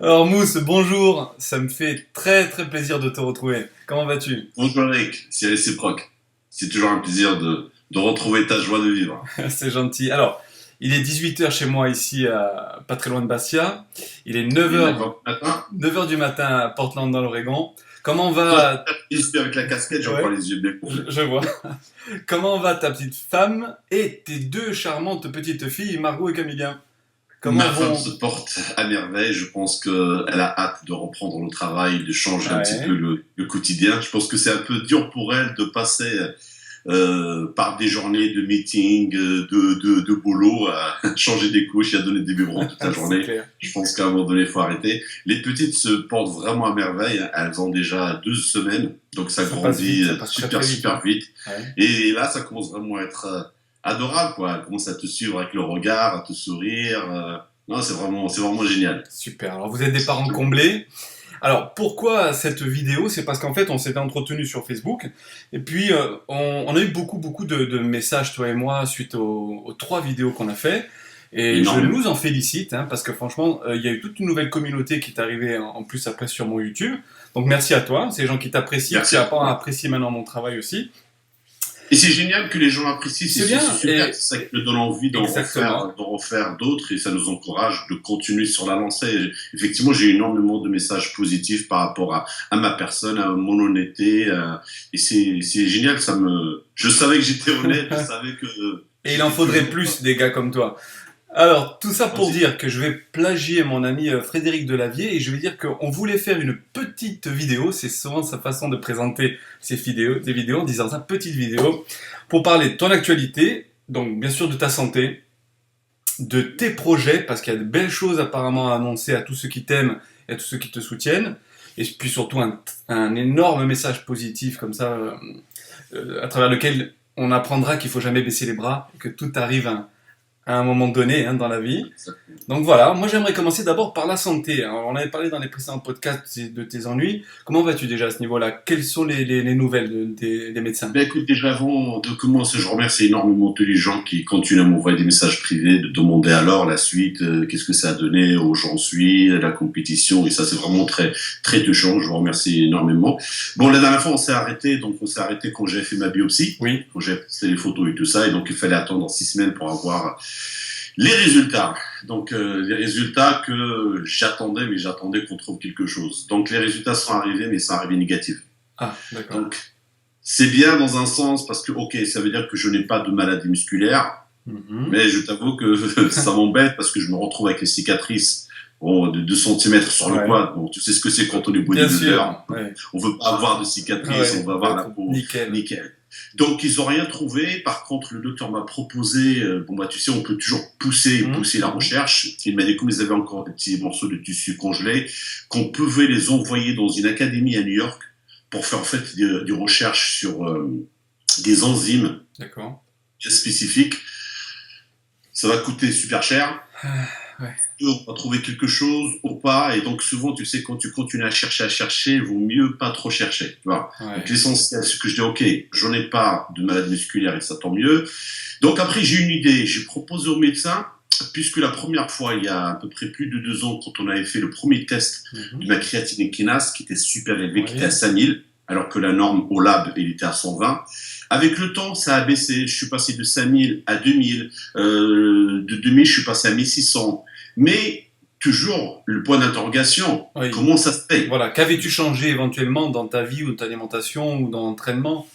Alors Mousse, bonjour, ça me fait très très plaisir de te retrouver. Comment vas-tu? Bonjour Eric, c'est réciproque. C'est toujours un plaisir de retrouver ta joie de vivre. C'est gentil. Alors, il est 18 heures chez moi ici, pas très loin de Bastia. Il est Il est 9 heures, 9 matin. 9 heures du matin à Portland dans l'Oregon. Comment Toi, va... ici avec la casquette, j'ai encore Ouais, les yeux bien je, couverts. je vois. Comment va ta petite femme et tes deux charmantes petites filles, Margot et Camilla? Comment Ma femme vont... se porte à merveille. Je pense qu'elle a hâte de reprendre le travail, de changer un petit peu Ouais, le quotidien. Je pense que c'est un peu dur pour elle de passer par des journées de meeting, de boulot, à changer des couches et à donner des biberons toute la c'est journée. clair. Je pense qu'à un moment donné, il faut arrêter. Les petites se portent vraiment à merveille. Elles ont déjà 2 semaines, donc ça Ça passe vite, grandit ça passe très très super, vite, hein. super vite. Ouais. Et là, ça commence vraiment à être adorable, quoi. Elle commence à te suivre avec le regard, à te sourire. Non, c'est vraiment génial. Super. Alors vous êtes des parents comblés. Alors, pourquoi cette vidéo? C'est parce qu'en fait, on s'était entretenu sur Facebook, et puis on a eu beaucoup de messages, toi et moi, suite aux trois vidéos qu'on a fait, et je Énormément. nous en félicite, hein, parce que franchement, il y a eu toute une nouvelle communauté qui est arrivée en plus après sur mon YouTube. Donc merci à toi, ces gens qui t'apprécient, qui Merci à apprennent à toi. apprécier maintenant mon travail aussi. Et c'est génial que les gens apprécient, C'est c'est bien, super, et c'est ça qui me donne envie exactement. d'en refaire d'autres et ça nous encourage de continuer sur la lancée. Effectivement, j'ai eu énormément de messages positifs par rapport à ma personne, à mon honnêteté, et c'est génial, je savais que j'étais honnête, je savais que Et il en j'étais faudrait toujours plus des gars comme toi. Alors, tout ça pour positif. dire que je vais plagier mon ami Frédéric Delavier et je vais dire qu'on voulait faire une petite vidéo, c'est souvent sa façon de présenter ses vidéos en disant ça, petite vidéo, pour parler de ton actualité, donc bien sûr de ta santé, de tes projets, parce qu'il y a de belles choses apparemment à annoncer à tous ceux qui t'aiment et à tous ceux qui te soutiennent, et puis surtout un énorme message positif comme ça, à travers lequel on apprendra qu'il faut jamais baisser les bras, et que tout arrive à un moment donné hein, dans la vie. Donc voilà, moi j'aimerais commencer d'abord par la santé. Alors, on avait parlé dans les précédents podcasts de tes ennuis. Comment vas-tu déjà à ce niveau-là? Quelles sont les nouvelles des médecins? Ben écoute, déjà avant de commencer, je remercie énormément tous les gens qui continuent à m'envoyer des messages privés, de demander alors la suite, qu'est-ce que ça a donné, où j'en suis, la compétition, et ça c'est vraiment très très touchant, je vous remercie énormément. Bon, la dernière fois on s'est arrêté quand j'ai fait ma biopsie, Oui. quand j'ai fait les photos et tout ça, et donc il fallait attendre 6 semaines pour avoir les résultats. Donc les résultats que j'attendais, mais j'attendais qu'on trouve quelque chose. Donc les résultats sont arrivés, mais sont arrivés négatifs. Ah, d'accord. Donc c'est bien dans un sens parce que, ok, ça veut dire que je n'ai pas de maladie musculaire, Mhm. mais je t'avoue que ça m'embête parce que je me retrouve avec les cicatrices bon, de 2 centimètres sur le Ouais. quad. Bon, tu sais ce que c'est quand on est Bien bodybuilder. sûr. Ouais. On veut pas avoir de cicatrices, on Ouais. veut On va avoir la être peau nickel. nickel. Donc ils ont rien trouvé. Par contre, le docteur m'a proposé, bon bah tu sais, on peut toujours Mhm. pousser la Mhm. recherche. Il m'a dit comme ils avaient encore des petits morceaux de tissu congelés, qu'on pouvait les envoyer dans une académie à New York pour faire en fait des recherches sur des enzymes D'accord. bien spécifiques. Ça va coûter super cher. Ah, ouais. On va trouver quelque chose ou pas. Et donc souvent, tu sais, quand tu continues à chercher, il vaut mieux pas trop chercher. Tu vois. Donc Ouais. l'essentiel, c'est que je dis, ok, j'en ai pas de maladie musculaire et ça tant mieux. Donc après, j'ai une idée. J'ai proposé au médecin, puisque la première fois, il y a à peu près plus de 2 ans, quand on avait fait le premier test de Mhm. ma créatine kinase, qui était super élevé, qui était à Ouais. 5000, alors que la norme au lab, il était à 120. Avec le temps, ça a baissé. Je suis passé de 5000 à 2000. De 2000, je suis passé à 1600. Mais toujours le point d'interrogation, Oui. comment ça se fait? Voilà. Qu'avais-tu changé éventuellement dans ta vie ou dans ta alimentation ou dans l'entraînement?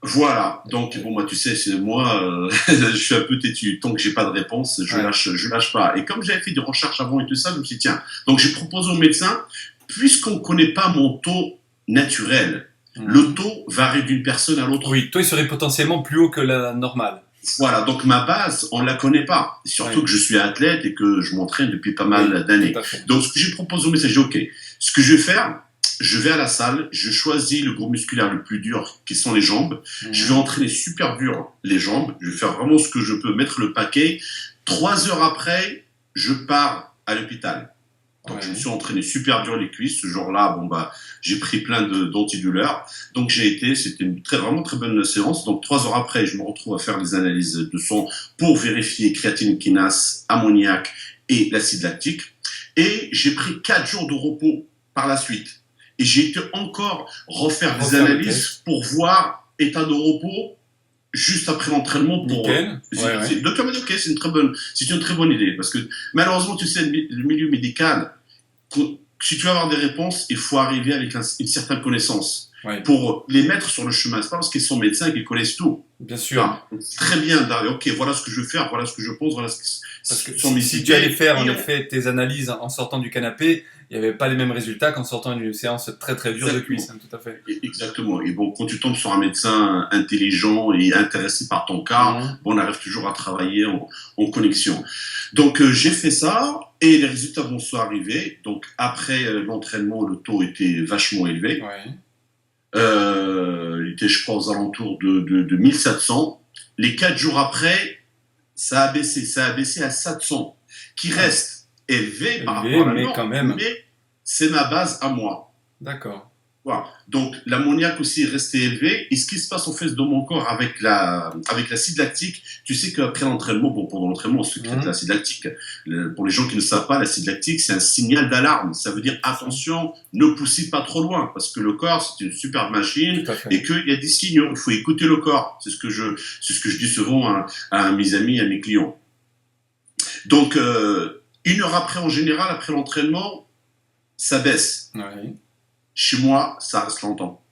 Voilà. Donc bon, moi, tu sais, c'est moi, je suis un peu têtu. Tant que j'ai pas de réponse, Ouais. je lâche pas. Et comme j'avais fait des recherches avant et tout ça, je me suis dit tiens. Donc j'ai proposé au médecin, puisqu'on connaît pas mon taux naturel, le Mhm. taux varie d'une personne à l'autre. Oui, toi, il serait potentiellement plus haut que la normale. Voilà, donc ma base, on la connaît pas. Surtout Oui, que je suis athlète et que je m'entraîne depuis pas oui, mal tout d'années. à fait. Donc ce que j'ai proposé au message, ok, ce que je vais faire, je vais à la salle, je choisis le groupe musculaire le plus dur, qui sont les jambes. Je vais Mhm. entraîner super dur les jambes. Je vais faire vraiment ce que je peux, mettre le paquet. 3 heures après, je pars à l'hôpital. Donc je me Ouais. suis entraîné super dur les cuisses. Ce jour-là, bon bah, j'ai pris plein d'antidouleurs. Donc c'était une vraiment très bonne séance. Donc 3 heures après, je me retrouve à faire les analyses de sang pour vérifier créatine kinase, ammoniac et l'acide lactique. Et j'ai pris 4 jours de repos par la suite. Et j'ai été encore refaire des analyses pour voir état de repos juste après l'entraînement. Pour le docteur m'a dit ok, c'est une très bonne idée, parce que malheureusement, tu sais, le milieu médical, si tu veux avoir des réponses, il faut arriver avec une certaine connaissance pour les mettre sur le chemin. C'est pas parce qu'ils sont médecins qu'ils connaissent tout. Bien sûr. Enfin, c'est très bien d'arriver, ok, voilà ce que je veux faire, voilà ce que je pense, voilà ce que parce que si tu allais faire en effet tes analyses en sortant du canapé, il n'y avait pas les mêmes résultats qu'en sortant d'une séance très très dure de cuisse, hein, tout à fait. Exactement. Et bon, quand tu tombes sur un médecin intelligent et intéressé par ton cas, bon, on arrive toujours à travailler en connexion. Donc j'ai fait ça et les résultats vont sont arrivés. Donc après l'entraînement, le taux était vachement élevé. Il était, je crois, aux alentours de 1700. Les 4 jours après, ça a baissé à 700, qui reste élevé par rapport à la norme, quand même. Mais c'est ma base à moi. D'accord. Voilà. Donc l'ammoniac aussi est resté élevé. Et ce qui se passe en fait dans mon corps avec l'acide lactique, tu sais qu'après l'entraînement, bon, pendant l'entraînement, on sécrète l'acide lactique. Pour les gens qui ne savent pas, l'acide lactique, c'est un signal d'alarme. Ça veut dire attention, ne poussez pas trop loin, parce que le corps, c'est une super machine et qu'il y a des signaux. Il faut écouter le corps. C'est ce que je dis souvent à mes amis, à mes clients. Donc, 1 heure après, en général, après l'entraînement, ça baisse. Chez moi, ça reste longtemps.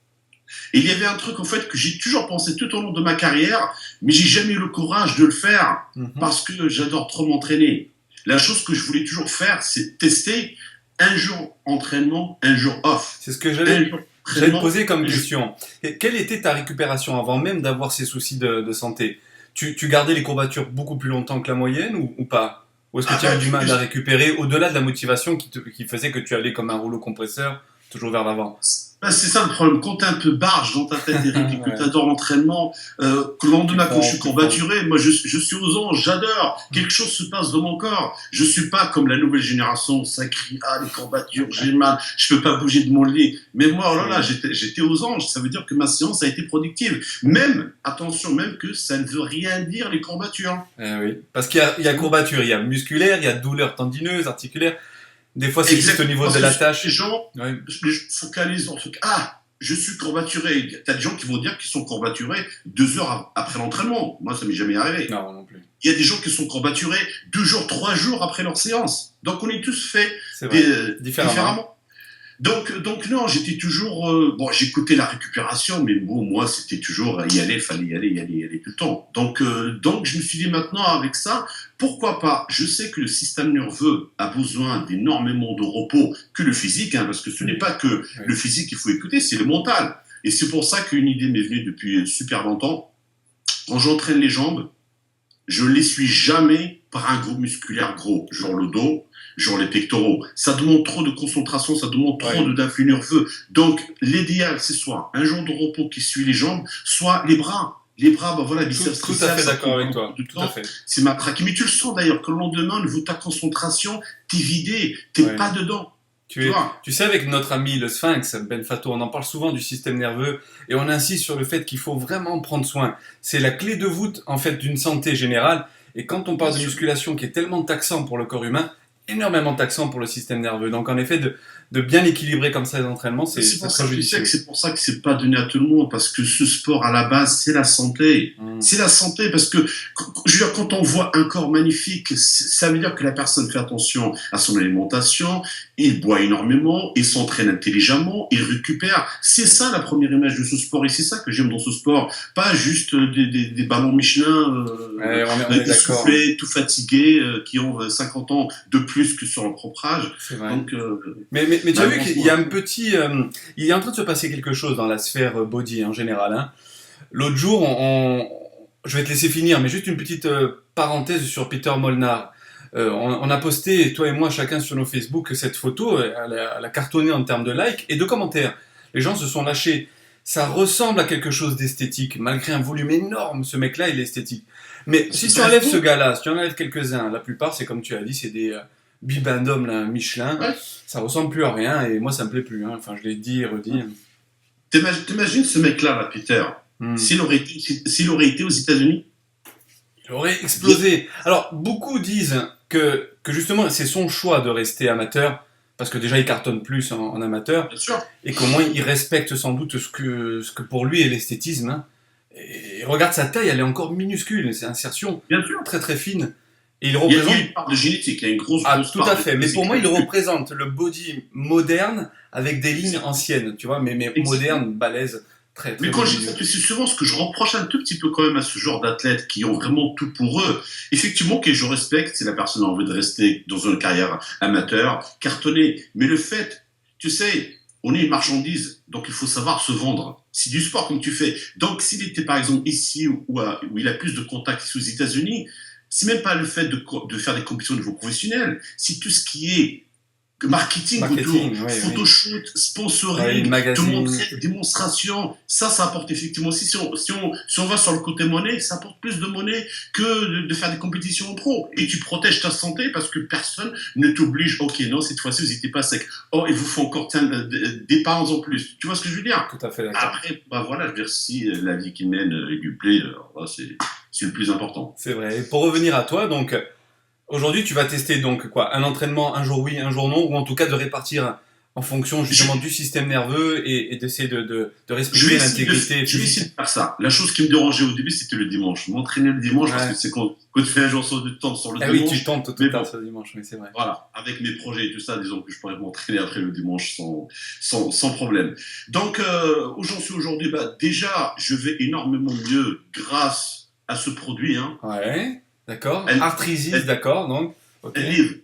Et il y avait un truc, en fait, que j'ai toujours pensé tout au long de ma carrière, mais j'ai jamais eu le courage de le faire, parce que j'adore trop m'entraîner. La chose que je voulais toujours faire, c'est tester un jour entraînement, un jour off. C'est ce que j'allais te poser comme question. Quelle était ta récupération avant même d'avoir ces soucis de santé? Tu gardais les courbatures beaucoup plus longtemps que la moyenne ou pas? Ou est-ce que tu avais du mal à récupérer au-delà de la motivation qui faisait que tu allais comme un rouleau compresseur toujours vers l'avant? Ben c'est ça le problème. Quand t'es un peu barge dans ta tête, Eric, et que t'adores l'entraînement, que le lendemain, quand je suis courbaturé, moi, je suis aux anges, j'adore. Quelque chose se passe dans mon corps. Je suis pas comme la nouvelle génération, ça crie, les courbatures, j'ai mal, je peux pas bouger de mon lit. Mais moi, oh là là, j'étais aux anges. Ça veut dire que ma séance a été productive. Même, attention, même que ça ne veut rien dire, les courbatures. Oui. Parce qu'il y a courbature, il y a musculaire, il y a douleur tendineuse, articulaire. Des fois, c'est juste au niveau de la tâche. Les gens focalisent sur le truc. Je suis courbaturé. T'as des gens qui vont dire qu'ils sont courbaturés 2 heures après l'entraînement. Moi, ça m'est jamais arrivé. Non plus. Il y a des gens qui sont courbaturés 2 jours, 3 jours après leur séance. Donc, on est tous faits différemment. Donc non, j'étais toujours... j'écoutais la récupération, mais bon, moi, c'était toujours y aller, fallait y aller tout le temps. Donc, je me suis dit maintenant, avec ça, pourquoi pas? Je sais que le système nerveux a besoin d'énormément de repos que le physique, parce que ce n'est pas que le physique qu'il faut écouter, c'est le mental. Et c'est pour ça qu'une idée m'est venue depuis super longtemps. Quand j'entraîne les jambes, je ne les suis jamais par un groupe musculaire gros, genre le dos, genre les pectoraux. Ça demande trop de concentration, ça demande trop d'influx nerveux. Donc, l'idéal, c'est soit un jour de repos qui suit les jambes, soit les bras. Les bras, biceps, tout à fait d'accord avec toi. Tout à fait. C'est ma pratique. Mais tu le sens d'ailleurs, que le lendemain, au niveau de ta concentration, t'es vidé, t'es pas dedans. Tu sais, avec notre ami le Sphinx, Ben Fato, on en parle souvent du système nerveux et on insiste sur le fait qu'il faut vraiment prendre soin. C'est la clé de voûte, en fait, d'une santé générale. Et quand on parle de musculation qui est tellement taxant pour le corps humain, énormément taxant pour le système nerveux. Donc, en effet, de bien équilibrer comme ça les entraînements, c'est très judicieux. C'est pour ça que c'est pas donné à tout le monde, parce que ce sport, à la base, c'est la santé. C'est la santé, parce que, je veux dire, quand on voit un corps magnifique, ça veut dire que la personne fait attention à son alimentation, il boit énormément, il s'entraîne intelligemment, il récupère. C'est ça la première image de ce sport, et c'est ça que j'aime dans ce sport. Pas juste des ballons Michelin, essoufflés, tout fatigués, qui ont 50 ans de plus que sur leur propre âge. C'est vrai. Donc, mais tu as vu qu'il y a un petit... il est en train de se passer quelque chose dans la sphère body en général. L'autre jour, je vais te laisser finir, mais juste une petite parenthèse sur Peter Molnar. On a posté, toi et moi, chacun sur nos Facebook, cette photo. Elle a cartonné en termes de likes et de commentaires. Les gens se sont lâchés. Ça ressemble à quelque chose d'esthétique. Malgré un volume énorme, ce mec-là, il est esthétique. Mais si tu enlèves ce gars-là, si tu enlèves quelques-uns, la plupart, c'est comme tu as dit, c'est des... bibendum là, Michelin, ça ressemble plus à rien et moi ça me plaît plus. Enfin, je l'ai dit et redit. T'imagines ce mec-là, Peter, s'il aurait été aux États-Unis, il aurait explosé. Alors, beaucoup disent que que justement, c'est son choix de rester amateur, parce que déjà, il cartonne plus en amateur, Bien sûr. et qu'au moins, il respecte sans doute ce que pour lui est l'esthétisme. Hein. Et regarde sa taille, elle est encore minuscule, c'est une insertion Bien sûr. très très fine. Et il Il y a représente... une part de génétique, il y a une grosse Ah, grosse tout part à de fait. Mais pour moi, il génétique. représente le body moderne avec des lignes anciennes, tu vois, mais Exactement. moderne, balèze, très très Mais quand je dis volumineux. ça, tu sais, souvent ce que je reproche un tout petit peu quand même à ce genre d'athlètes qui ont vraiment tout pour eux, effectivement que je respecte si la personne a envie de rester dans une carrière amateur, cartonner. Mais le fait, tu sais, on est une marchandise, donc il faut savoir se vendre. C'est du sport comme tu fais. Donc s'il était par exemple ici où il a plus de contacts ici aux États-Unis, c'est même pas le fait de faire des compétitions au niveau professionnel, c'est tout ce qui est marketing autour, Marketing, oui, oui. photoshoot, Ouais, sponsoring, te magazine. montrer, démonstration, ça apporte effectivement aussi, si on va sur le côté monnaie, ça apporte plus de monnaie que de faire des compétitions en pro. Et tu protèges ta santé parce que personne ne t'oblige, ok, non, cette fois-ci, vous n'étiez pas sec. Oh, il vous faut encore des pounds en plus. Tu vois ce que je veux dire? Tout à fait d'accord. Après, bah voilà, je veux dire, si la vie qu'il mène lui plaît, c'est le plus important. C'est vrai. Et pour revenir à toi, donc, aujourd'hui, tu vas tester donc quoi? Un entraînement un jour oui, un jour non, ou en tout cas de répartir en fonction justement du système nerveux et d'essayer de respecter l'intégrité Je vais essayer physique. de faire ça. La chose qui me dérangeait au début, c'était le dimanche. M'entraîner le dimanche, parce Ouais. que c'est quand tu fais un jour sur du temps sur le Ah oui, dimanche. tu tentes tout Mais le temps bon, ce dimanche, oui, c'est vrai. voilà, avec mes projets et tout ça, disons que je pourrais m'entraîner après le dimanche sans problème. Donc, où j'en suis aujourd'hui, bah, déjà, je vais énormément mieux grâce à ce produit. Hein. Ouais, d'accord. Elle- Arthritis, elle- d'accord, donc. Ok.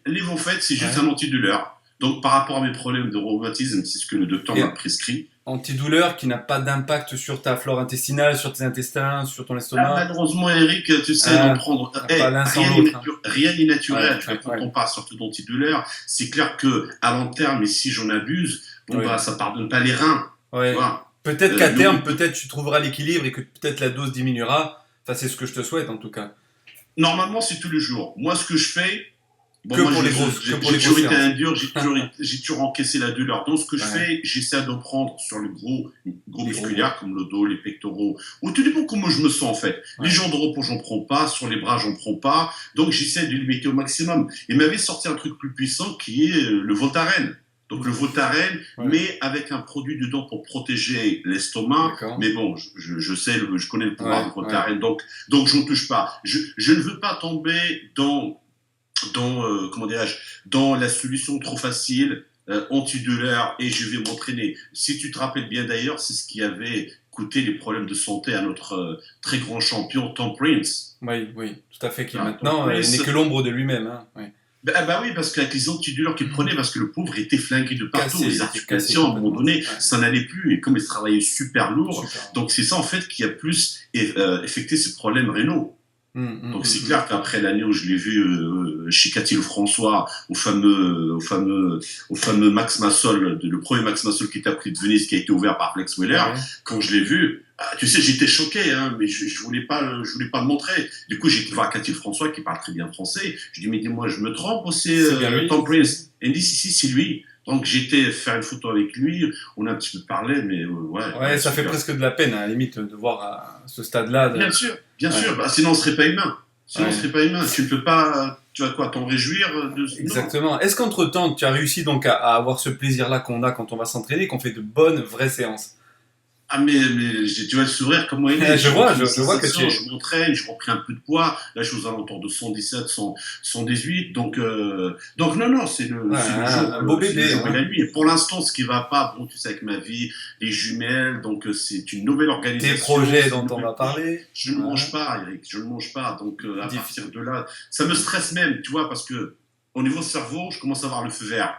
Livre, en fait, c'est juste Ouais. un antidouleur. Donc, par rapport à mes problèmes de rhumatisme, c'est ce que le docteur Et- m'a prescrit. Antidouleur qui n'a pas d'impact sur ta flore intestinale, sur tes intestins, sur ton Ah, estomac. malheureusement, Eric, tu sais, Ah, d'en prendre. pas l'un sans l'autre, hein. Rien n'est naturel. Ouais, Quand ouais. on parle surtout d'antidouleur, c'est clair que à long terme, et si j'en abuse, bon, Ouais. bah, ça pardonne pas les reins. Ouais. Tu vois. Peut-être qu'à donc- terme, peut-être tu trouveras l'équilibre et que peut-être la dose diminuera. Enfin, c'est ce que je te souhaite en tout cas. Normalement, c'est tous les jours. Moi, ce que je fais. Bon, Que moi, pour les j'ai grosses- que pour j'ai les toujours grosses été séances. un dur, j'ai toujours encaissé la douleur. Donc, ce que je Ouais. fais, j'essaie de prendre sur le gros Les musculaires, comme le dos, les pectoraux. Ou tout dépend comment je me sens, en fait. Ouais. Les jambes de repos, j'en prends pas. Sur les bras, j'en prends pas. Donc, j'essaie de limiter au maximum. Il m'avait sorti un truc plus puissant qui est le Voltaren. Donc, le Voltaren, Ouais. mais avec un produit dedans pour protéger l'estomac. D'accord. Mais bon, je sais, je connais le pouvoir Ouais, du Voltaren. Donc, je ne touche pas. Je ne veux pas tomber dans comment dirais-je, dans la solution trop facile, antidouleur, et je vais m'entraîner. Si tu te rappelles bien d'ailleurs, c'est ce qui avait coûté les problèmes de santé à notre très grand champion Tom Prince. Oui, oui, tout à fait. Qui Ah, maintenant donc, oui, n'est que l'ombre de lui-même. Hein. Ouais. Bah oui, parce qu'avec les antidouleurs qu'il prenait, parce que le pauvre était flingué de partout, Cassé, les il était cassé articulations, à un moment donné, complètement. Ouais. ça n'allait plus, et comme il travaillait super lourd, Super. donc c'est ça en fait qui a plus effecté ses problèmes rénaux. Donc c'est clair qu'après l'année où je l'ai vu chez Cathy François au fameux Max Massol, le premier Max Massol qui était à prix de Venise, qui a été ouvert par Flex Weller, Ouais. quand je l'ai vu, tu sais, j'étais choqué, hein, mais je voulais pas le montrer. Du coup, j'ai été voir Cathy François qui parle très bien français. Je dis mais dis-moi, je me trompe ou C'est bien lui. Tom Prince? Et il me dit si c'est lui. Donc j'étais faire une photo avec lui, on a un petit peu parlé, mais Ouais, ça fait super. presque de la peine, hein, à la limite, de voir à ce stade-là. Bien sûr, bien Ouais. sûr. Bah, sinon, on serait pas humain. Sinon, Ouais. on serait pas humain. Tu ne peux pas, tu vas quoi, t'en réjouir de... Exactement. Est-ce qu'entre-temps, tu as réussi donc à avoir ce plaisir-là qu'on a quand on va s'entraîner, qu'on fait de bonnes, vraies séances? Ah, mais tu vois le sourire comme moi il est. Je vois J'ai une que sensation, tu es- Je m'entraîne, je reprends un peu de poids. Là, je suis aux alentours de 117, 118. Donc non, c'est le Ouais, jour, un beau c'est bébé, le jour et hein. la nuit. Et pour l'instant, ce qui va pas, bon, tu sais, avec ma vie, les jumelles, donc c'est une nouvelle organisation. Tes projets c'est dont une on nouvelle- va parler. Je ne Ouais. mange pas, Eric, je ne mange pas. Donc, à Difficile. partir de là, ça me stresse même, tu vois, parce que au niveau cerveau, je commence à avoir le feu vert.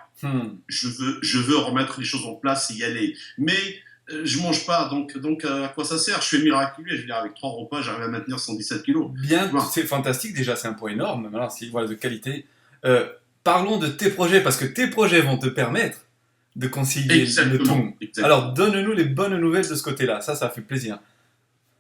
Je veux remettre les choses en place et y aller. Mais je mange pas, donc à quoi ça sert? Je fais miraculeux, je veux dire, avec 3 repas, j'arrive à maintenir 117 kilos. Bien, Ouais. c'est fantastique déjà, c'est un poids énorme, maintenant, voilà, de qualité. Parlons de tes projets, parce que tes projets vont te permettre de concilier le tout. Exactement. Alors, donne-nous les bonnes nouvelles de ce côté-là, ça fait plaisir.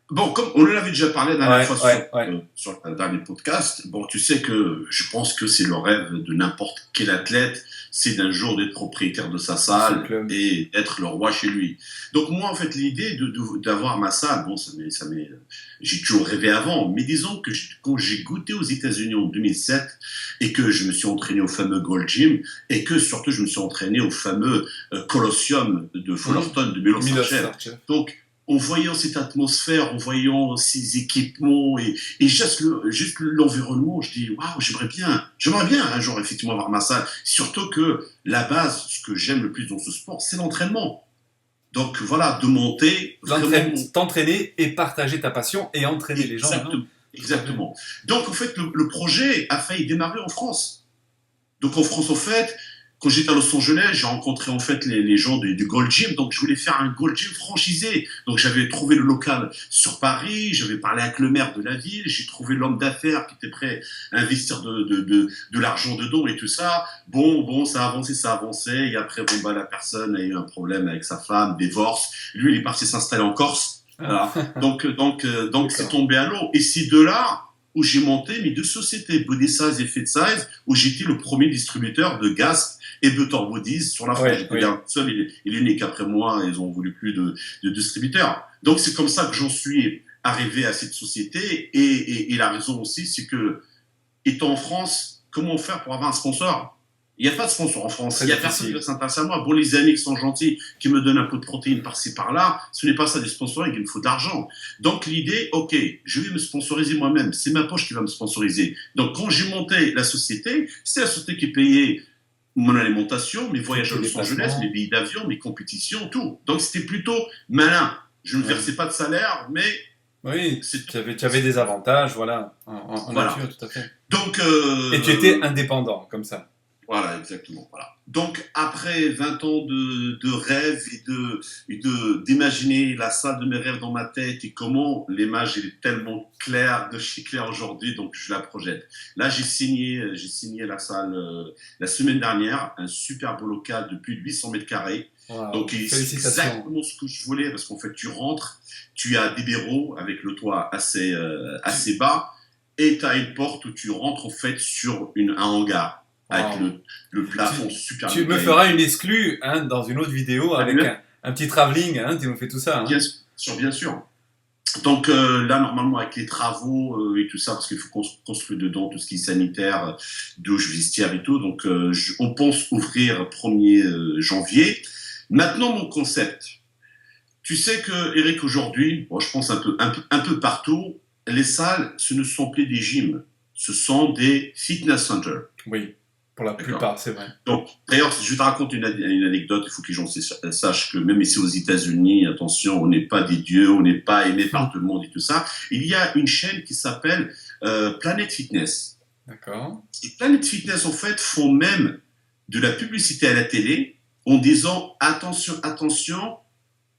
Bon, comme on en avait déjà parlé la dernière fois Ouais. sur le dernier podcast, bon, tu sais que je pense que c'est le rêve de n'importe quel athlète, c'est d'un jour d'être propriétaire de sa C'est salle club. et être le roi chez lui. Donc moi, en fait, l'idée d'avoir ma salle, bon, j'ai toujours rêvé avant, mais disons que quand j'ai goûté aux États-Unis en 2007 et que je me suis entraîné au fameux Gold Gym et que surtout je me suis entraîné au fameux Colosseum de Fullerton de Milos Sarcev. Donc en voyant cette atmosphère, en voyant ces équipements et juste l'environnement, je dis waouh, j'aimerais bien un jour effectivement avoir ma salle. Surtout que la base, ce que j'aime le plus dans ce sport, c'est l'entraînement. Donc voilà, de monter, vraiment. T'entraîner et partager ta passion et entraîner les gens. Exactement. Donc en fait, le projet a failli démarrer en France. Donc en France, en fait, quand j'étais à Los Angeles, j'ai rencontré en fait les gens du Gold Gym, donc je voulais faire un Gold Gym franchisé. Donc j'avais trouvé le local sur Paris, j'avais parlé avec le maire de la ville, j'ai trouvé l'homme d'affaires qui était prêt à investir de l'argent dedans et tout ça. Bon, ça a avancé, et après, bon, bah, la personne a eu un problème avec sa femme, divorce. Lui, il est parti s'installer en Corse. Voilà. Donc c'est tombé à l'eau. Et c'est de là où j'ai monté mes deux sociétés, Body Size et Fit Size, où j'étais le premier distributeur de Gasp et Butter Bodies sur la France. Oui. Seul, il est né qu'après moi, ils ont voulu plus de distributeurs. Donc c'est comme ça que j'en suis arrivé à cette société. Et la raison aussi, c'est que, étant en France, comment faire pour avoir un sponsor? Il n'y a pas de sponsor en France. Il n'y a personne qui va s'intéresser à moi. Bon, les amis qui sont gentils, qui me donnent un peu de protéines par-ci, par-là, ce n'est pas ça des sponsoring, il me faut de l'argent. Donc l'idée, ok, je vais me sponsoriser moi-même. C'est ma poche qui va me sponsoriser. Donc quand j'ai monté la société, c'est la société qui payait mon alimentation, mes voyages à Los Angeles, mes billets d'avion, mes compétitions, tout. Donc c'était plutôt malin. Je ne versais pas de salaire, mais... Oui, tu avais des avantages, voilà, en nature, tout à fait. Donc, et tu étais indépendant, comme ça. Voilà, exactement. Voilà. Donc, après 20 ans de rêve et d'imaginer la salle de mes rêves dans ma tête et comment l'image est tellement claire, de chez clair aujourd'hui, donc je la projette. Là, j'ai signé la salle la semaine dernière, un super beau local de plus de 800 mètres carrés. Wow. Donc, c'est exactement ce que je voulais, parce qu'en fait, tu rentres, tu as des bureaux avec le toit assez bas, et tu as une porte où tu rentres en fait sur un hangar. Avec le plafond super. Tu me feras une exclue dans une autre vidéo avec un petit travelling, tu nous fais tout ça. Bien sûr. Donc là, normalement, avec les travaux et tout ça, parce qu'il faut construire dedans tout ce qui est sanitaire, douche, vestiaire et tout, donc on pense ouvrir 1er janvier. Maintenant, mon concept. Tu sais que, Eric, aujourd'hui, je pense un peu partout, les salles, ce ne sont plus des gyms, ce sont des fitness centers. Oui. Pour la plupart, c'est vrai. Donc, d'ailleurs, je te raconte une anecdote, il faut que les gens sachent que même ici aux États-Unis, attention, on n'est pas des dieux, on n'est pas aimé par tout le monde et tout ça. Il y a une chaîne qui s'appelle Planet Fitness. D'accord. Et Planet Fitness, en fait, font même de la publicité à la télé en disant attention,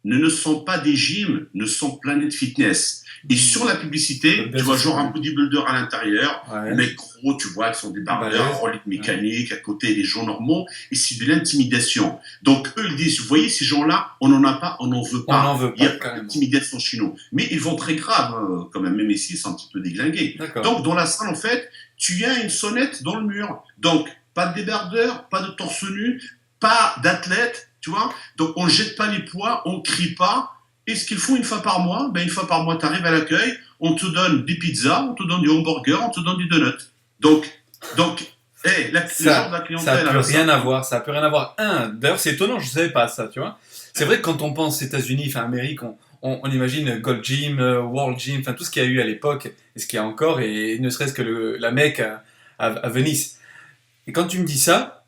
ne sont pas des gyms, ne sont Planet Fitness. Et sur la publicité, tu vois genre un bodybuilder à l'intérieur, mais gros, tu vois, qui sont des barbeurs, reliques mécaniques, à côté des gens normaux, et c'est de l'intimidation. Donc eux, ils disent, vous voyez, ces gens-là, on n'en a pas, on n'en veut pas. Il y a pas d'intimidation chez nous. Mais ils vont très grave, quand même ici, ils sont un petit peu déglingués. Donc dans la salle, en fait, tu as une sonnette dans le mur. Donc, pas de débardeur, pas de torse nu, pas d'athlète, tu vois. Donc on ne jette pas les poids, on ne crie pas. Et ce qu'ils font une fois par mois, une fois par mois, tu arrives à l'accueil, on te donne des pizzas, on te donne des hamburgers, on te donne des donuts. Donc, le genre de la clientèle... Ça n'a plus rien à voir, ça n'a plus rien à voir. D'ailleurs, c'est étonnant, je ne savais pas ça, tu vois. C'est vrai que quand on pense États-Unis, Amérique, on imagine Gold Gym, World Gym, tout ce qu'il y a eu à l'époque, et ce qu'il y a encore, et ne serait-ce que la Mecque à Venise. Et quand tu me dis ça,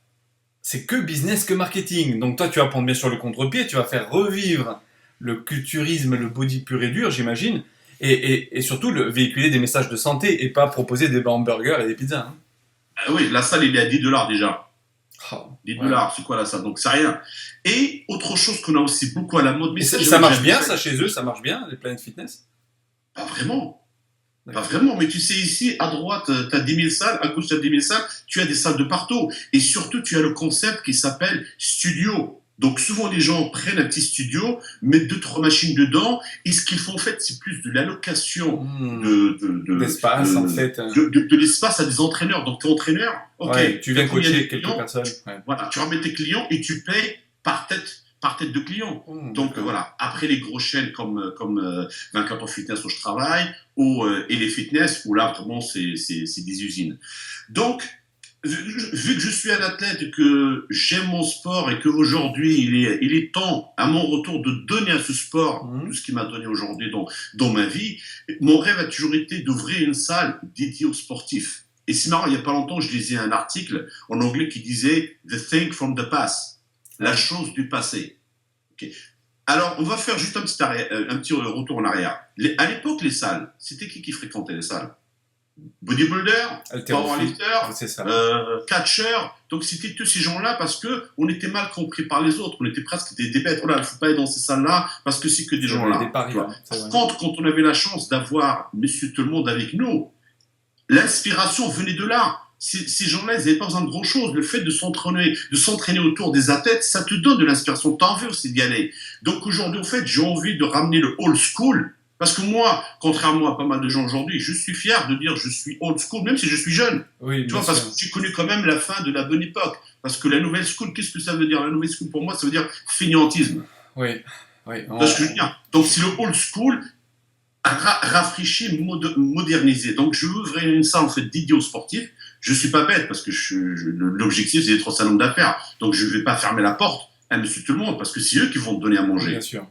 c'est que business, que marketing. Donc toi, tu vas prendre bien sûr le contre-pied, tu vas faire revivre le culturisme, le body pur et dur, j'imagine, et surtout véhiculer des messages de santé et pas proposer des hamburgers et des pizzas. Oui, la salle, il est à $10 déjà. $10, c'est quoi la salle? Donc c'est rien. Et autre chose qu'on a aussi beaucoup à la mode... Mais ça marche bien, ça, chez eux, ça marche bien, les Planet Fitness? Pas vraiment. Pas vraiment, mais tu sais, ici, à droite, tu as 10 000 salles, à gauche, tu as 10 000 salles, tu as des salles de partout. Et surtout, tu as le concept qui s'appelle studio. Donc souvent les gens prennent un petit studio, mettent deux trois machines dedans, et ce qu'ils font en fait c'est plus de l'allocation D'espace en fait. de l'espace à des entraîneurs. Donc tu es entraîneur, ok, Ouais, tu viens coacher quelques clients, personnes. Ouais. voilà, tu ramènes tes clients et tu payes par tête de client. Donc voilà, après les grosses chaînes comme 24 Heures Fitness où je travaille, ou et les fitness où là vraiment c'est des usines. Donc vu que je suis un athlète et que j'aime mon sport et qu'aujourd'hui il est temps à mon retour de donner à ce sport tout ce qu'il m'a donné aujourd'hui dans ma vie, mon rêve a toujours été d'ouvrir une salle dédiée aux sportifs. Et c'est marrant, il n'y a pas longtemps, je lisais un article en anglais qui disait « The thing from the past », la chose du passé. Okay. Alors, on va faire juste un petit retour en arrière. À l'époque, les salles, c'était qui fréquentait les salles? Bodybuilder, powerlifter, catcher. Donc c'était tous ces gens-là parce que on était mal compris par les autres. On était presque des bêtes. Voilà, il ne faut pas aller dans ces salles-là parce que c'est que des gens-là. Par contre, quand on avait la chance d'avoir Monsieur Tout le Monde avec nous, l'inspiration venait de là. Ces gens-là, ils n'avaient pas besoin de grand-chose. Le fait de s'entraîner autour des athlètes, ça te donne de l'inspiration. T'as envie aussi d'y aller. Donc aujourd'hui, en fait, j'ai envie de ramener le old school. Parce que moi, contrairement à pas mal de gens aujourd'hui, je suis fier de dire je suis old school, même si je suis jeune. Oui, tu vois, parce que j'ai connu quand même la fin de la bonne époque. Parce que la nouvelle school, qu'est-ce que ça veut dire? La nouvelle school, pour moi, ça veut dire fainéantisme. Oui. Parce que je veux dire. Donc, c'est le old school rafraîchi, modernisé. Donc, je veux ouvrir une salle en fait dédiée aux sportifs. Je suis pas bête parce que l'objectif, c'est d'être au salon d'affaires. Donc, je vais pas fermer la porte à Monsieur Tout le Monde parce que c'est eux qui vont te donner à manger. Bien sûr.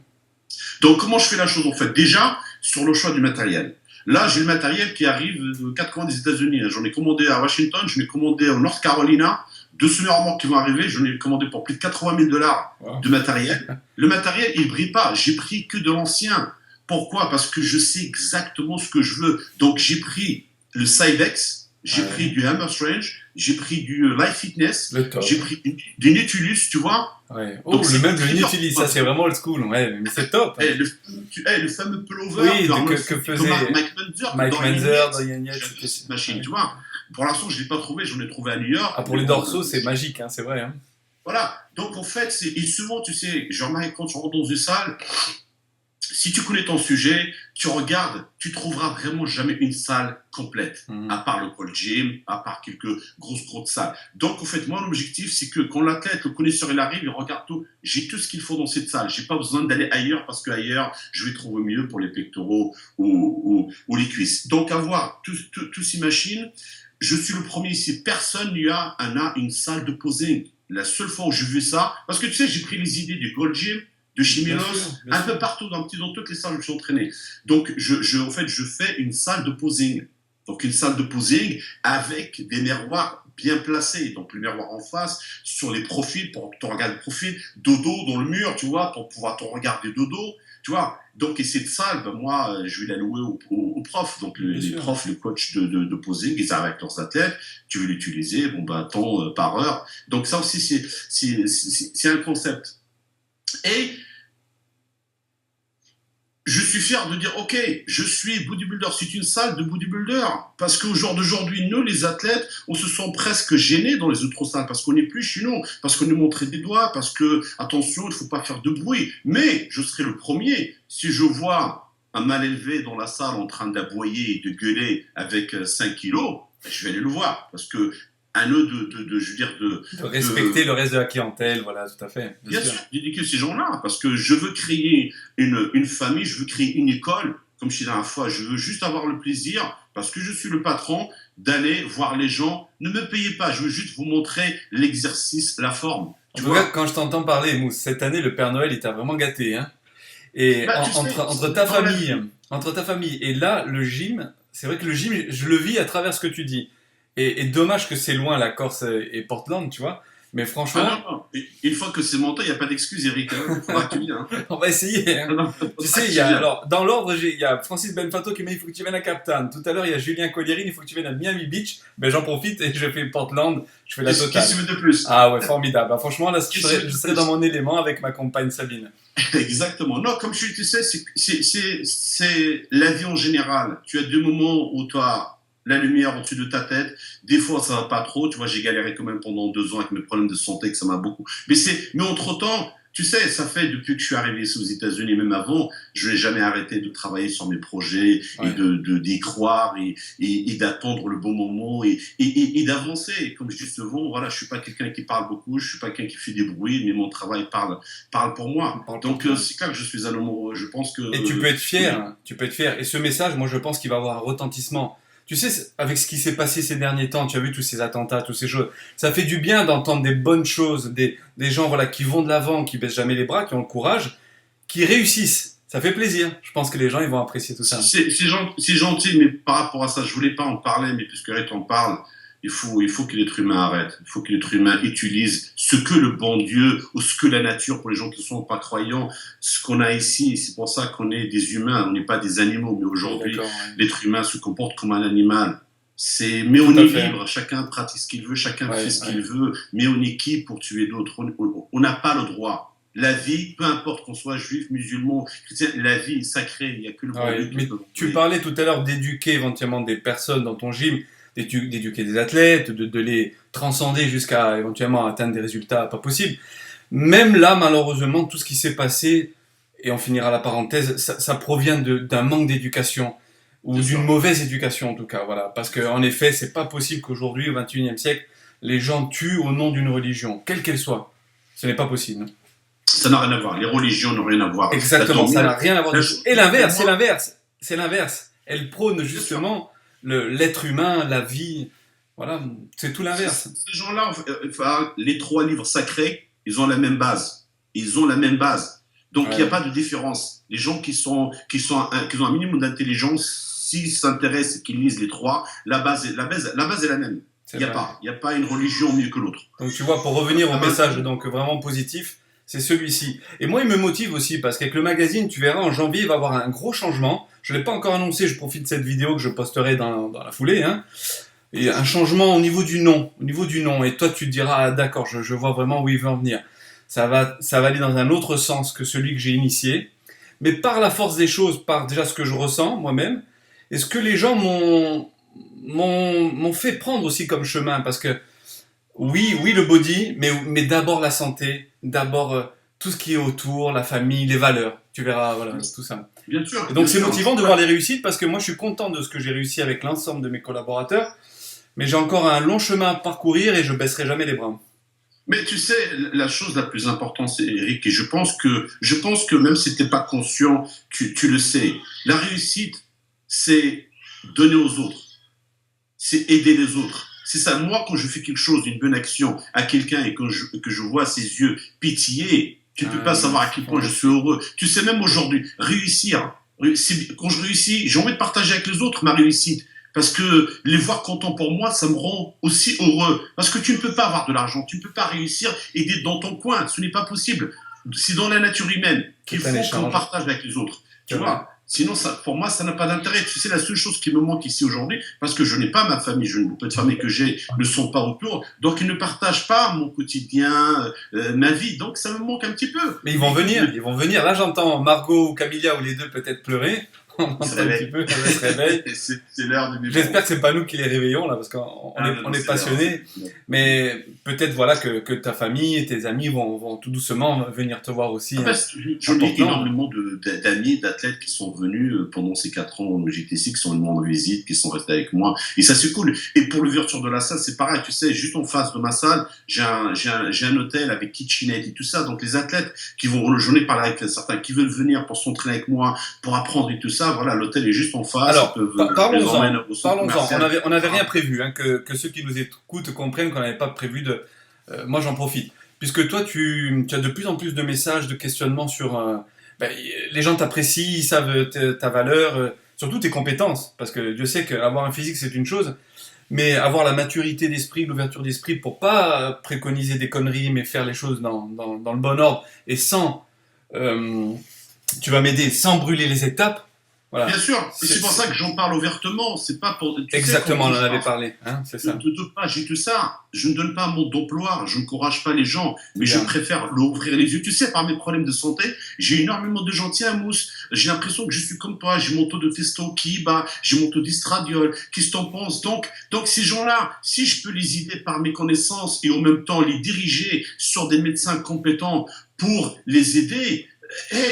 Donc, comment je fais la chose en fait? Déjà, sur le choix du matériel. Là, j'ai le matériel qui arrive de 4 coins des États-Unis. J'en ai commandé à Washington, j'en ai commandé en North Carolina. 2 semi-remorques qui vont arriver, j'en ai commandé pour plus de $80 000 de matériel. Le matériel, il brille pas. J'ai pris que de l'ancien. Pourquoi? Parce que je sais exactement ce que je veux. Donc, j'ai pris le Cybex, j'ai pris du Hammer Strange, j'ai pris du Life Fitness, j'ai pris du Nautilus, tu vois. Ouais. Oh, donc, le Nautilus, ça c'est vraiment old school, ouais, mais c'est top. Le fameux pullover que faisait Mike Menzer dans cette machine, tu vois. Pour l'instant, je ne l'ai pas trouvé, j'en ai trouvé à New York. Ah, pour les dorsaux, c'est magique, hein, c'est vrai. Hein. Voilà, donc en fait, et souvent, tu sais, genre, quand tu rentres dans une salle, si tu connais ton sujet, tu regardes, tu trouveras vraiment jamais une salle complète, à part le Cold Gym, à part quelques grosses salles. Donc, en fait, moi, l'objectif, c'est que quand l'athlète, le connaisseur, il arrive, il regarde tout. J'ai tout ce qu'il faut dans cette salle. J'ai pas besoin d'aller ailleurs parce qu'ailleurs, je vais trouver mieux pour les pectoraux ou les cuisses. Donc, avoir toutes ces machines, je suis le premier ici. Personne n'a une salle de posing. La seule fois où j'ai vu ça, parce que tu sais, j'ai pris les idées du Gold Gym, de Chimilos, un peu partout, dans toutes les salles où je suis entraîné. Donc, en fait, je fais une salle de posing. Donc, une salle de posing avec des miroirs bien placés. Donc, le miroir en face, sur les profils, pour que tu regardes le profil, dodo dans le mur, tu vois, pour pouvoir te regarder dodo, tu vois. Donc, et cette salle, ben, moi, je vais la louer aux profs. Donc, les profs, le coach de posing, ils arrêtent leurs athlètes, tu veux l'utiliser, bon, ben, temps par heure. Donc, ça aussi, c'est un concept. Et je suis fier de dire, ok, je suis bodybuilder, c'est une salle de bodybuilder. Parce qu'au jour d'aujourd'hui, nous, les athlètes, on se sent presque gênés dans les autres salles, parce qu'on n'est plus chez nous, parce qu'on est montré des doigts, parce que, attention, il ne faut pas faire de bruit. Mais je serai le premier, si je vois un mal élevé dans la salle en train d'aboyer et de gueuler avec 5 kilos, je vais aller le voir, parce que à eux de respecter le reste de la clientèle, voilà, tout à fait. Bien sûr, d'éduquer ces gens-là, parce que je veux créer une famille, je veux créer une école, comme je disais la dernière fois, je veux juste avoir le plaisir, parce que je suis le patron, d'aller voir les gens. Ne me payez pas, je veux juste vous montrer l'exercice, la forme. Tu vois, quand je t'entends parler, Mousse, cette année, le Père Noël, il t'a vraiment gâté, hein. Et entre ta famille et là, le gym, c'est vrai que le gym, je le vis à travers ce que tu dis. Et dommage que c'est loin, la Corse et Portland, tu vois. Mais franchement... Ah non. Une fois que c'est monté, il n'y a pas d'excuse, Eric. Il faudra que tu viennes. On va essayer. Hein. Non, tu sais, alors, dans l'ordre, il y a Francis Benfato qui m'a dit il faut que tu viennes à Cape Town. Tout à l'heure, il y a Julien Collieri, il faut que tu viennes à Miami Beach. Ben, j'en profite et je fais Portland. Je fais la totale. Qu'est-ce que tu veux de plus? Ah ouais, formidable. Bah, franchement, là, je serais dans mon élément avec ma compagne Sabine. Exactement. Non, comme tu sais, c'est la vie en général. Tu as deux moments où tu as la lumière au-dessus de ta tête. Des fois, ça va pas trop. Tu vois, j'ai galéré quand même pendant 2 ans avec mes problèmes de santé, que ça m'a beaucoup. Mais entre-temps, tu sais, ça fait depuis que je suis arrivé ici aux États-Unis, même avant, je n'ai jamais arrêté de travailler sur mes projets et Ouais. d'y croire et d'attendre le bon moment et d'avancer. Comme je dis souvent, voilà, je suis pas quelqu'un qui parle beaucoup, je suis pas quelqu'un qui fait des bruits, mais mon travail parle pour On moi. parle pour Donc, toi. c'est clair que je suis un homme heureux. Je pense que, Et tu peux être fier, oui, hein, tu peux être fier. Et ce message, moi je pense qu'il va avoir un retentissement. Tu sais, avec ce qui s'est passé ces derniers temps, tu as vu tous ces attentats, toutes ces choses, ça fait du bien d'entendre des bonnes choses, des gens voilà, qui vont de l'avant, qui baissent jamais les bras, qui ont le courage, qui réussissent. Ça fait plaisir. Je pense que les gens ils vont apprécier tout ça. c'est gentil, mais par rapport à ça, je voulais pas en parler, mais puisque Red en parle, il faut que l'être humain arrête. Il faut que l'être humain utilise ce que le bon Dieu ou ce que la nature, pour les gens qui ne sont pas croyants, ce qu'on a ici. C'est pour ça qu'on est des humains, on n'est pas des animaux. Mais aujourd'hui, D'accord, ouais. l'être humain se comporte comme un animal. Mais Tout on à est fait. libre, chacun pratique ce qu'il veut, chacun Ouais, fait ce qu'il ouais. veut, mais on est qui pour tuer d'autres? On n'a pas le droit. La vie, peu importe qu'on soit juif, musulman, chrétien, la vie est sacrée, il n'y a que le bon Ouais. Dieu qui Mais peut tu l'envoyer. parlais tout à l'heure d'éduquer éventuellement des personnes dans ton gym, d'éduquer des athlètes, de les transcender jusqu'à éventuellement atteindre des résultats pas possibles. Même là, malheureusement, tout ce qui s'est passé, et on finira la parenthèse, ça provient d'un manque d'éducation, ou C'est d'une ça. mauvaise éducation en tout cas. Voilà. Parce qu'en effet, c'est pas possible qu'aujourd'hui, au XXIe siècle, les gens tuent au nom d'une religion, quelle qu'elle soit. Ce n'est pas possible. Ça n'a rien à voir. Les religions n'ont rien à voir. Exactement, Attends, ça n'a rien à voir la du tout. chose Et pour l'inverse, c'est moi, l'inverse. C'est l'inverse. Elle prône bien sûr, justement l'être humain, la vie. Voilà, c'est tout l'inverse. ces gens-là, enfin, les trois livres sacrés, ils ont la même base. Ils ont la même base. Donc, il n'y a Ouais, pas de différence. Les gens qui ont un minimum d'intelligence, s'ils s'intéressent et qu'ils lisent les trois, la base est la même. c'est vrai. Il n'y a pas une religion mieux que l'autre. Donc tu vois, pour revenir au Ah ben, message donc vraiment positif, c'est celui-ci. Et moi, il me motive aussi parce qu'avec le magazine, tu verras, en janvier, il va y avoir un gros changement. Je ne l'ai pas encore annoncé, je profite de cette vidéo que je posterai dans la foulée. Hein. Et un changement au niveau du nom. Au niveau du nom. Et toi, tu te diras, ah, d'accord, je vois vraiment où il veut en venir. Ça va aller dans un autre sens que celui que j'ai initié. Mais par la force des choses, par déjà ce que je ressens moi-même, et ce que les gens m'ont fait prendre aussi comme chemin. Parce que oui, oui, le body, mais d'abord la santé, d'abord tout ce qui est autour, la famille, les valeurs. Tu verras, voilà, tout ça. Et Bien donc c'est sûr. motivant de voir les réussites parce que moi je suis content de ce que j'ai réussi avec l'ensemble de mes collaborateurs, mais j'ai encore un long chemin à parcourir et je baisserai jamais les bras. Mais tu sais, la chose la plus importante, c'est Eric, et je pense que même si tu n'es pas conscient, tu le sais. La réussite, c'est donner aux autres, c'est aider les autres. C'est ça. Moi, quand je fais quelque chose, une bonne action à quelqu'un et que je vois ses yeux pitié, tu ne peux pas savoir à quel point je suis heureux. Tu sais, même aujourd'hui, quand je réussis, j'ai envie de partager avec les autres ma réussite. Parce que les voir contents pour moi, ça me rend aussi heureux. Parce que tu ne peux pas avoir de l'argent, tu ne peux pas réussir et d'être dans ton coin. Ce n'est pas possible. C'est dans la nature humaine qu'il C'est un faut qu'on échange. partage avec les autres. Tu C'est vrai. vois? Sinon, ça, pour moi, ça n'a pas d'intérêt. Tu sais, la seule chose qui me manque ici aujourd'hui, parce que je n'ai pas ma famille, le peu de famille que j'ai ne sont pas autour, donc ils ne partagent pas mon quotidien, ma vie. Donc ça me manque un petit peu. Mais ils vont venir, ils vont venir. Là j'entends Margot ou Camilla ou les deux peut-être pleurer. On Ils se entend un petit réveillent. peu, elles se réveillent. C'est l'heure de mes J'espère que c'est pas nous qui les réveillons là parce qu'on Ah, non, on non, est c'est l'heure. passionnés. Mais peut-être voilà que ta famille et tes amis vont tout doucement venir te voir aussi. En Hein. fait, j'en ai Important. énormément d'amis, d'athlètes qui sont venus pendant ces 4 ans au JTC, qui sont venus en visite, qui sont restés avec moi. Et ça, c'est cool. Et pour l'ouverture de la salle, c'est pareil. Tu sais, juste en face de ma salle, j'ai un hôtel avec kitchenette et tout ça. Donc, les athlètes qui vont, j'en ai parlé avec certains qui veulent venir pour s'entraîner avec moi, pour apprendre et tout ça. Voilà, l'hôtel est juste en face. Alors, Ils peuvent, je les emmène au centre parlons-en. commercial. On avait rien prévu, hein, que ceux qui nous écoutent comprennent qu'on n'avait pas prévu de. Moi, j'en profite, puisque toi, tu as de plus en plus de messages, de questionnements sur. Ben, les gens t'apprécient, ils savent ta valeur, surtout tes compétences, parce que Dieu sait qu'avoir un physique c'est une chose, mais avoir la maturité d'esprit, l'ouverture d'esprit pour pas préconiser des conneries, mais faire les choses dans le bon ordre et sans. Tu vas m'aider sans brûler les étapes. Voilà. Bien sûr, et c'est pour ça que j'en parle ouvertement. C'est pas pour. Exactement, on en avait parlé, hein, c'est ça. Je ne donne pas, j'ai tout ça. Je ne donne pas un mode d'emploi, je n'encourage pas les gens, mais je Bien. préfère leur ouvrir les yeux. Tu sais, par mes problèmes de santé, j'ai énormément de gens. Tiens, Mousse, j'ai l'impression que je suis comme toi. J'ai mon taux de testo qui bat, j'ai mon taux d'estradiol. Qu'est-ce que t'en penses? Donc ces gens-là, si je peux les aider par mes connaissances et en même temps les diriger sur des médecins compétents pour les aider,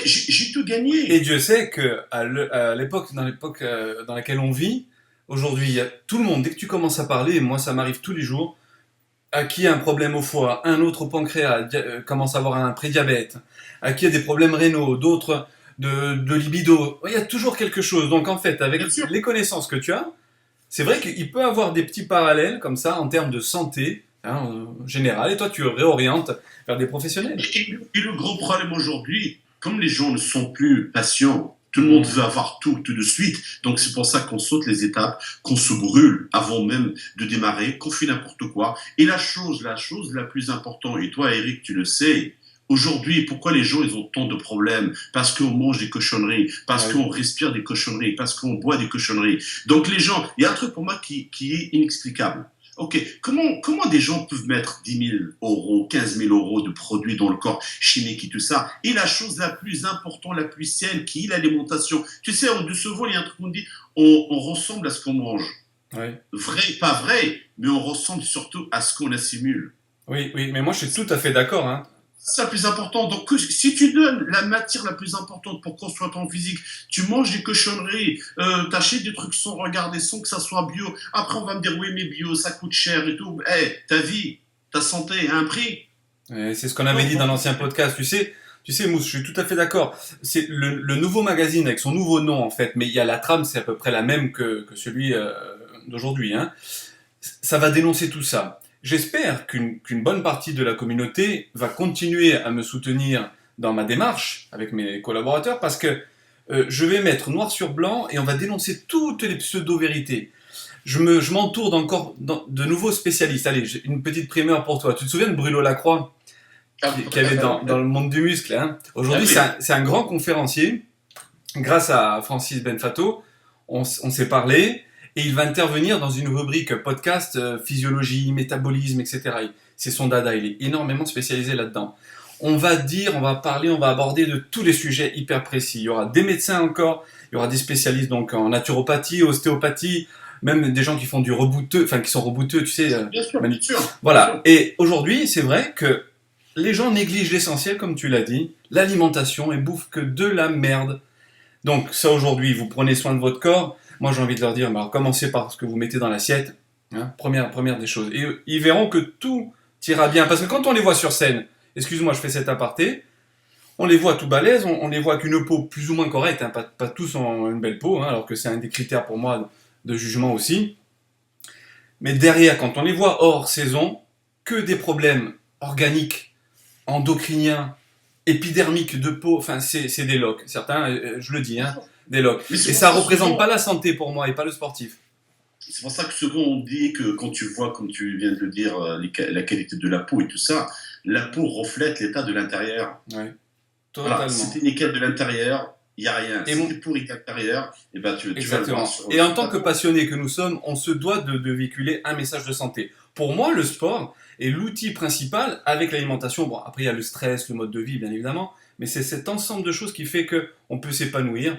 j'ai tout gagné. Et Dieu sait que à l'époque, dans l'époque dans laquelle on vit, aujourd'hui, il y a tout le monde. Dès que tu commences à parler, et moi ça m'arrive tous les jours, à qui a un problème au foie, un autre au pancréas, commence à avoir un prédiabète, à qui a des problèmes rénaux, d'autres de libido. Il y a toujours quelque chose. Donc en fait, avec les connaissances que tu as, c'est vrai qu'il peut avoir des petits parallèles comme ça en termes de santé générale. Et toi, tu réorientes vers des professionnels. Et le gros problème aujourd'hui, comme les gens ne sont plus patients, tout le monde veut avoir tout de suite. Donc c'est pour ça qu'on saute les étapes, qu'on se brûle avant même de démarrer, qu'on fait n'importe quoi. Et la chose la plus importante, et toi Eric, tu le sais, aujourd'hui, pourquoi les gens ils ont tant de problèmes? Parce qu'on mange des cochonneries, parce qu'on respire des cochonneries, parce qu'on boit des cochonneries. Donc les gens, il y a un truc pour moi qui est inexplicable. Ok, comment des gens peuvent mettre 10 000 euros, 15 000 euros de produits dans le corps chimique et tout ça? Et la chose la plus importante, la plus saine, qui est l'alimentation. Tu sais, de ce vol, il y a un truc qu'on dit, on ressemble à ce qu'on mange. Ouais. Vrai, pas vrai, mais on ressemble surtout à ce qu'on assimile. Oui, mais moi je suis tout à fait d'accord. Hein. C'est le plus important. Donc, si tu donnes la matière la plus importante pour construire ton physique, tu manges des cochonneries, t'achètes des trucs sans regarder, sans que ça soit bio. Après, on va me dire, oui, mais bio, ça coûte cher et tout. Ta vie, ta santé a un prix. C'est ce qu'on avait dit dans l'ancien podcast. Tu sais, Mousse, je suis tout à fait d'accord. C'est le nouveau magazine avec son nouveau nom, en fait, mais il y a la trame, c'est à peu près la même que celui d'aujourd'hui. Hein. Ça va dénoncer tout ça. J'espère qu'une bonne partie de la communauté va continuer à me soutenir dans ma démarche avec mes collaborateurs parce que je vais mettre noir sur blanc et on va dénoncer toutes les pseudo-vérités. Je m'entoure d'encore de nouveaux spécialistes. Allez, j'ai une petite primeur pour toi. Tu te souviens de Bruno Lacroix qui avait dans le monde du muscle, hein. Aujourd'hui, c'est un grand conférencier. Grâce à Francis Benfato, on s'est parlé. Et il va intervenir dans une rubrique podcast, physiologie, métabolisme, etc. C'est son dada, il est énormément spécialisé là-dedans. On va parler, on va aborder de tous les sujets hyper précis. Il y aura des médecins encore, il y aura des spécialistes donc en naturopathie, ostéopathie, même des gens qui font du rebouteux, enfin qui sont rebouteux, tu sais. Bien sûr. Voilà. Et aujourd'hui, c'est vrai que les gens négligent l'essentiel, comme tu l'as dit, l'alimentation et bouffent que de la merde. Donc ça aujourd'hui, vous prenez soin de votre corps. Moi, j'ai envie de leur dire, alors, commencez par ce que vous mettez dans l'assiette. Hein, première des choses. Et ils verront que tout ira bien. Parce que quand on les voit sur scène, excuse-moi, je fais cet aparté, on les voit tout balèzes, on les voit avec une peau plus ou moins correcte, hein, pas tous ont une belle peau, hein, alors que c'est un des critères pour moi de jugement aussi. Mais derrière, quand on les voit hors saison, que des problèmes organiques, endocriniens, épidermiques de peau, enfin, c'est des loques. Certains, je le dis, hein. Des locs. Et ça représente pas la santé pour moi et pas le sportif. C'est pour ça que souvent on dit que quand tu vois, comme tu viens de le dire, la qualité de la peau et tout ça, la peau reflète l'état de l'intérieur. Oui, totalement. Voilà, si t'es nickel de l'intérieur, il n'y a rien. Si t'es pourri de l'intérieur, et ben tu vas le voir sur... Et en tant que passionnés que nous sommes, on se doit de véhiculer un message de santé. Pour moi, le sport est l'outil principal avec l'alimentation. Bon, après il y a le stress, le mode de vie, bien évidemment, mais c'est cet ensemble de choses qui fait qu'on peut s'épanouir.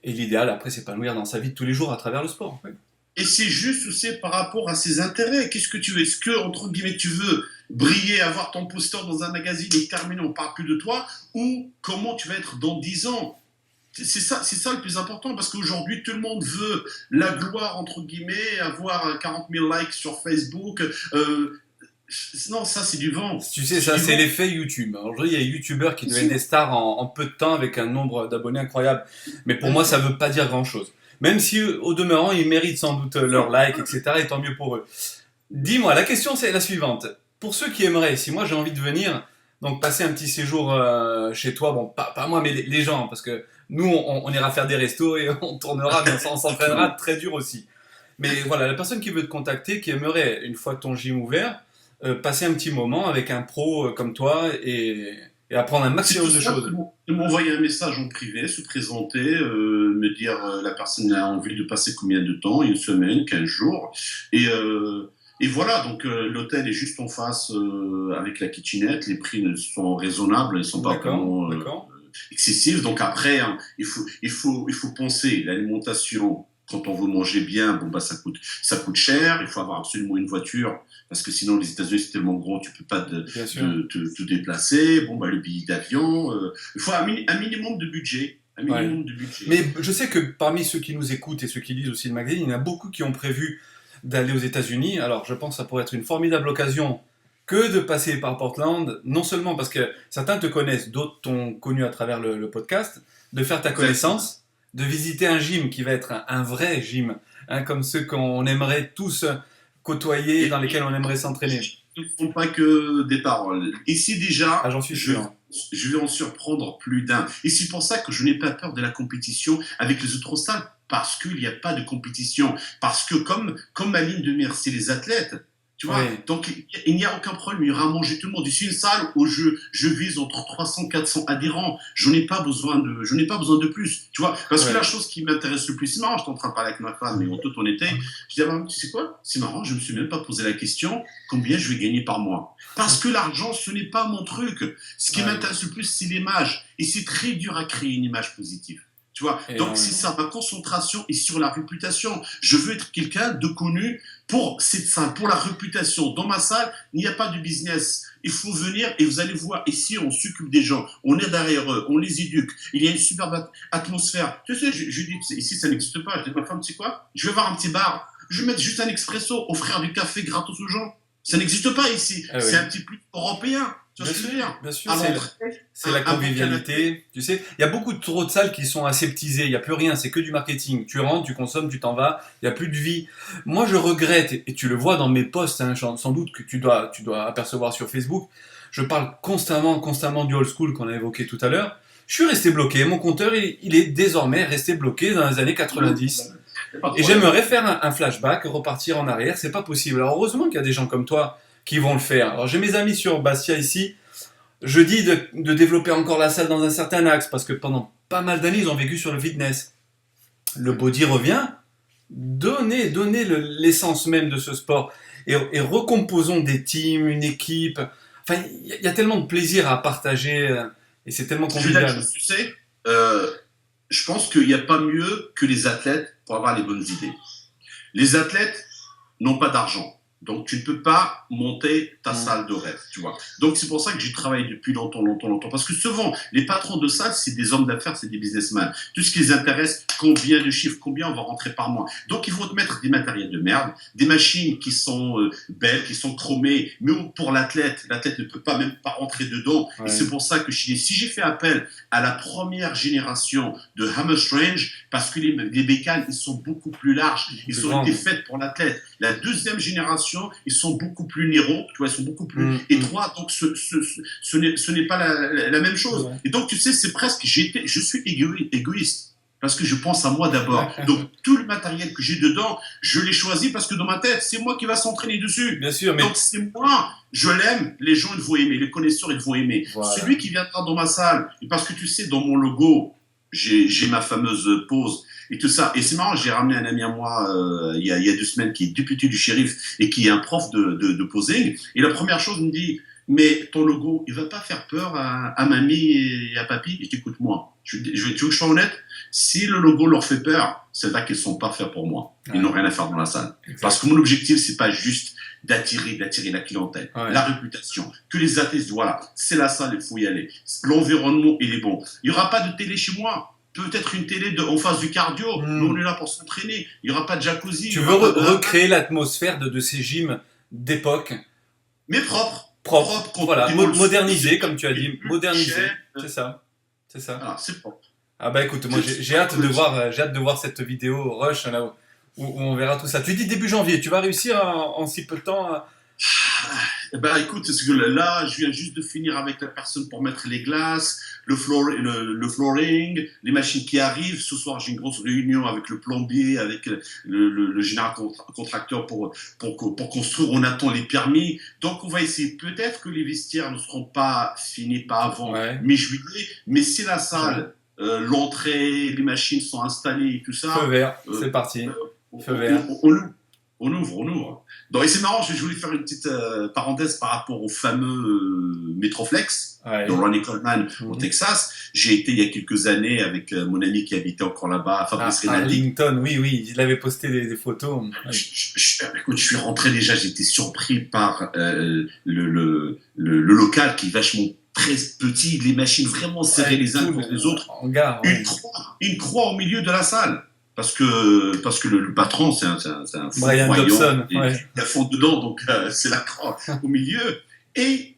Et l'idéal, après, c'est s'épanouir dans sa vie de tous les jours à travers le sport. Oui. Et c'est juste aussi par rapport à ses intérêts. Qu'est-ce que tu veux? Est-ce que, entre guillemets, tu veux briller, avoir ton poster dans un magazine et terminer, on ne parle plus de toi? Ou comment tu vas être dans 10 ans? C'est ça le plus important, parce qu'aujourd'hui, tout le monde veut la gloire, entre guillemets, avoir 40 000 likes sur Facebook. Non, ça, c'est du vent. Tu sais, ça, c'est l'effet YouTube. Aujourd'hui, il y a des youtubeurs qui deviennent des stars en peu de temps avec un nombre d'abonnés incroyable. Mais pour moi, ça ne veut pas dire grand-chose. Même si, au demeurant, ils méritent sans doute leur like, etc. Et tant mieux pour eux. Dis-moi, la question, c'est la suivante. Pour ceux qui aimeraient, si moi j'ai envie de venir, donc passer un petit séjour chez toi, bon, pas moi, mais les gens, parce que nous, on ira faire des restos et on tournera, mais on s'entraînera très dur aussi. Mais voilà, la personne qui veut te contacter, qui aimerait, une fois ton gym ouvert, passer un petit moment avec un pro comme toi et et apprendre un C'est maximum tout de ça choses. de m'envoyer un message en privé, se présenter, me dire la personne a envie de passer combien de temps, une semaine, 15 jours. Et, euh, et voilà, donc l'hôtel est juste en face avec la kitchenette. Les prix sont raisonnables, ils ne sont pas D'accord, vraiment d'accord. excessifs. Donc après, hein, il faut penser l'alimentation. Quand on veut manger bien, bon bah ça coûte cher. Il faut avoir absolument une voiture parce que sinon les États-Unis c'est tellement gros, tu peux pas Bien sûr. te déplacer. Bon bah le billet d'avion, il faut un minimum de budget, un Ouais. minimum de budget. Mais je sais que parmi ceux qui nous écoutent et ceux qui lisent aussi le magazine, il y en a beaucoup qui ont prévu d'aller aux États-Unis. Alors, je pense que ça pourrait être une formidable occasion que de passer par Portland, non seulement parce que certains te connaissent, d'autres t'ont connu à travers le podcast, de faire ta Exactement. connaissance, de visiter un gym qui va être un vrai gym, hein, comme ceux qu'on aimerait tous côtoyer, Et, dans lesquels on aimerait s'entraîner. ne sont pas que des paroles. Ici Ah, déjà, j'en suis sûr. je vais en surprendre plus d'un. Et c'est pour ça que je n'ai pas peur de la compétition avec les autres salles, parce qu'il n'y a pas de compétition. Parce que comme ma ligne de mire, c'est les athlètes, tu vois, Oui, donc il n'y a aucun problème, il y aura à manger tout le monde. Ici, une salle où je vise entre 300 et 400 adhérents, je n'ai pas besoin de plus, tu vois. Parce que oui. la chose qui m'intéresse le plus, c'est marrant, je suis en train de parler avec ma femme, mais en toute honnêteté, je dis, ah, maman, tu sais quoi, c'est marrant, je me suis même pas posé la question, combien je vais gagner par mois. Parce que l'argent, ce n'est pas mon truc. Ce qui Ouais, m'intéresse le plus, c'est l'image. Et c'est très dur à créer une image positive. Tu vois, donc c'est énormément. ça, ma concentration est sur la réputation. Je veux être quelqu'un de connu pour cette salle, pour la réputation. Dans ma salle, il n'y a pas de business. Il faut venir et vous allez voir, ici, on s'occupe des gens, on est derrière eux, on les éduque. Il y a une superbe atmosphère. Tu sais, je dis, ici, ça n'existe pas. Je dis à ma femme, tu sais quoi, je vais voir un petit bar, je vais mettre juste un expresso, offrir du café gratos aux gens. Ça n'existe pas ici. Ah C'est oui. un petit peu européen. Tu vois Bien ce que je sûr, veux dire? bien sûr, À c'est l'entrée, c'est la un bon canapé. convivialité. Tu sais, il y a beaucoup trop de salles qui sont aseptisées. Il n'y a plus rien, c'est que du marketing. Tu rentres, tu consommes, tu t'en vas. Il n'y a plus de vie. Moi, je regrette, et tu le vois dans mes posts, hein, sans doute que tu dois apercevoir sur Facebook. Je parle constamment du old school qu'on a évoqué tout à l'heure. Je suis resté bloqué. Mon compteur, il est désormais resté bloqué dans les années Non, 90. pas de Et problème. j'aimerais faire un flashback, repartir en arrière. C'est pas possible. Alors, heureusement qu'il y a des gens comme toi qui vont le faire. Alors, j'ai mes amis sur Bastia ici. Je dis de développer encore la salle dans un certain axe parce que pendant pas mal d'années, ils ont vécu sur le fitness. Le body revient. Donnez l'essence même de ce sport et recomposons des teams, une équipe. Enfin, il y a tellement de plaisir à partager et c'est tellement Je veux dire, convivial. tu sais, je pense qu'il n'y a pas mieux que les athlètes pour avoir les bonnes idées. Les athlètes n'ont pas d'argent. Donc, tu ne peux pas monter ta Mm. salle de rêve, tu vois. Donc, c'est pour ça que j'ai travaillé depuis longtemps. Parce que souvent, les patrons de salle, c'est des hommes d'affaires, c'est des businessmen. Tout ce qui les intéresse, combien de chiffres, combien on va rentrer par mois. Donc, ils vont te mettre des matériels de merde, des machines qui sont belles, qui sont chromées, mais pour l'athlète ne peut pas même pas rentrer dedans. Et Ouais, c'est pour ça que si j'ai fait appel à la première génération de Hammerstrange, parce que les bécanes, ils sont beaucoup plus larges, plus ils ont été grande. faites pour l'athlète. La deuxième génération, ils sont beaucoup plus nérons, tu vois, ils sont beaucoup plus Mm, mm. étroits, donc ce n'est pas la même chose. Ouais. Et donc, tu sais, c'est presque, je suis égoïste, parce que je pense à moi d'abord. Donc, tout le matériel que j'ai dedans, je l'ai choisi parce que dans ma tête, c'est moi qui va s'entraîner dessus. Bien sûr, mais Donc, c'est moi, je l'aime, les gens, ils vont aimer, les connaisseurs, ils vont aimer. voilà. Celui qui viendra dans ma salle, et parce que tu sais, dans mon logo, j'ai ma fameuse pose et tout ça. Et c'est marrant, j'ai ramené un ami à moi il y a 2 semaines qui est député du shérif et qui est un prof de posing. Et la première chose, il me dit, mais ton logo, il va pas faire peur à mamie et à papy. Et je dis, écoute-moi, tu veux que je sois honnête? Si le logo leur fait peur, c'est là qu'ils sont pas faits pour moi. Ils Ouais, n'ont rien à faire dans la salle. exact. Parce que mon objectif, c'est pas juste d'attirer la clientèle, Ouais. la réputation, que les athlètes, voilà, c'est la salle, il faut y aller. L'environnement, il est bon. Il n'y aura pas de télé chez moi. Peut-être une télé en face du cardio. Mm. Nous, on est là pour s'entraîner. Il n'y aura pas de jacuzzi. Il Tu y veux aura pas de... recréer l'atmosphère de ces gyms d'époque, Mais propre. propre, Quand voilà, des malls modernisé, comme tu as dit, plus modernisé. cher. C'est ça, c'est ça. Voilà, c'est propre. Ah bah écoute, moi j'ai hâte de voir, j'ai hâte de voir cette vidéo Rush là où on verra tout ça. Tu dis début janvier, tu vas réussir en si peu de temps Eh ben, écoute, c'est que là, je viens juste de finir avec la personne pour mettre les glaces. le flooring, les machines qui arrivent. Ce soir, j'ai une grosse réunion avec le plombier, avec le général contracteur pour construire. On attend les permis. Donc, on va essayer. Peut-être que les vestiaires ne seront pas finis pas avant mi-juillet, mais si la salle, l'entrée, les machines sont installées et tout ça. Feu vert, c'est parti. Feu vert. On ouvre. Donc, et c'est marrant, je voulais faire une petite parenthèse par rapport au fameux Metroflex de Ronnie Coleman au Texas. J'ai été il y a quelques années avec mon ami qui habitait encore là-bas, Fabrice Rinaldi. Arlington, oui, il avait posté des photos. Écoute, je suis rentré déjà, j'étais surpris par le local qui est vachement très petit, les machines vraiment serrées les uns contre les autres. Une croix au milieu de la salle. Parce que le patron, c'est un fou Brian Dobson, il a fond dedans, donc c'est la croix au milieu. Et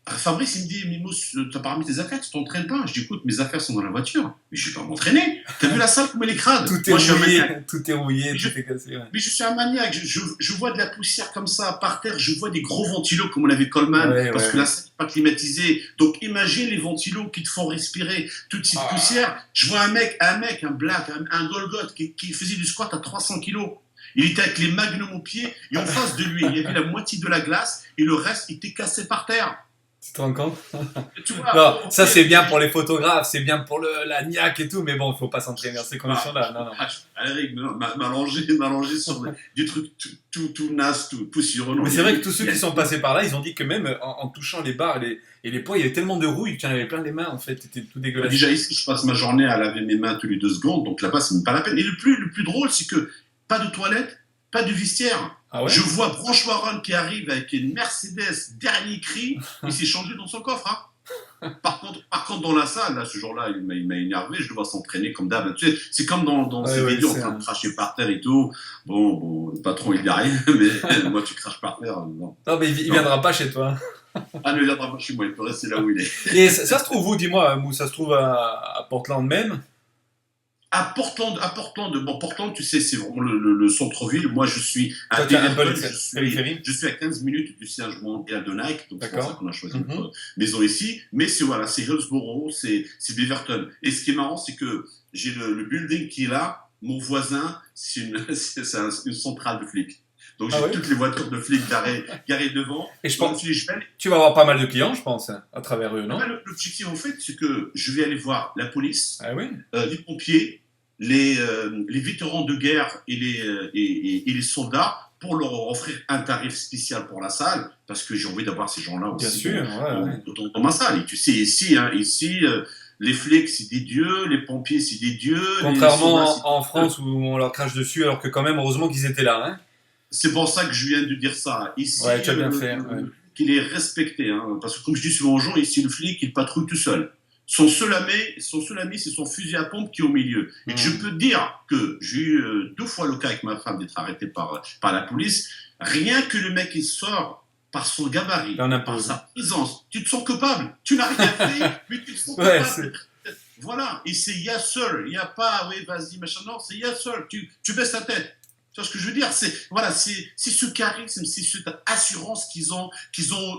Fabrice, il me dit, Mimous, t'as pas remis tes affaires, tu t'entraînes pas. Je dis, écoute, mes affaires sont dans la voiture. Mais je vais pas m'entraîner. T'as vu la salle comme elle est crade? Tout est rouillé, tout est cassé. Mais je suis un maniaque. Je vois de la poussière comme ça par terre. Je vois des gros ventilos comme on avait Coleman, parce que la salle n'est pas climatisée. Donc imagine les ventilos qui te font respirer toute cette poussière. Je vois un mec, un black, un Golgoth qui faisait du squat à 300 kilos. Il était avec les magnums aux pieds et en face de lui, il y avait la moitié de la glace et le reste était cassé par terre. Tu te rends compte? Non, ça c'est bien pour les photographes, c'est bien pour la niaque et tout, mais bon, il ne faut pas s'entraîner dans ces conditions-là. Eric m'allonger sur des trucs tout naze, tout poussiéreux. Mais c'est vrai que tous ceux qui sont passés par là, ils ont dit que même en touchant les barres et les poids, il y avait tellement de rouille qu'il y en avait plein les mains, en fait, c'était tout dégueulasse. Déjà ici, je passe ma journée à laver mes mains tous les 2 secondes, donc là-bas, c'est même pas la peine. Et le plus drôle, c'est que pas de toilette, pas de vestiaire. Je vois Branch Warren qui arrive avec une Mercedes dernier cri, il s'est changé dans son coffre. Par contre, dans la salle, là, ce jour-là, il m'a énervé, je le vois s'entraîner comme d'hab. Tu sais, c'est comme dans ces vidéos en train de cracher par terre et tout. Bon, le patron, il dit rien, mais moi, tu craches par terre. Non, mais il viendra pas chez toi. Ah, ne viendra pas chez moi, il peut rester là où il est. Et ça se trouve où, dis-moi, Mou, ça se trouve à Portland même? À Portland, Portland, tu sais, c'est vraiment le centre-ville. Moi, je suis à je suis à 15 minutes du siège mondial de Nike, donc c'est pour ça qu'on a choisi notre maison ici. Mais c'est Hillsborough, c'est Beaverton. Et ce qui est marrant, c'est que j'ai le building qui est là. Mon voisin, c'est une centrale de flics. Donc j'ai toutes les voitures de flics garées devant. Et je pense tu vas avoir pas mal de clients, je pense, à travers eux, non? L'objectif, en fait, c'est que je vais aller voir la police, les pompiers, les vétérans de guerre et les soldats pour leur offrir un tarif spécial pour la salle, parce que j'ai envie d'avoir ces gens-là aussi dans ma salle. Et tu sais, ici, les flics, c'est des dieux, les pompiers, c'est des dieux. Contrairement en France où on leur crache dessus, alors que quand même, heureusement qu'ils étaient là. Hein. C'est pour ça que je viens de dire ça. Ici, tu as bien fait. Qu'il est respecté. Parce que comme je dis souvent aux gens, ici, le flic, il patrouille tout seul. Son seul ami, c'est son fusil à pompe qui est au milieu. Et je peux te dire que j'ai eu 2 fois le cas avec ma femme d'être arrêté par la police. Rien que le mec, il sort par son gabarit, par sa présence. Tu te sens coupable. Tu n'as rien fait, mais tu te sens coupable. Voilà. Et c'est yes sir. Il n'y a pas, vas-y, machin. Non, c'est yes sir. Tu baisses ta tête. Tu vois ce que je veux dire? C'est ce charisme, c'est cette assurance qu'ils ont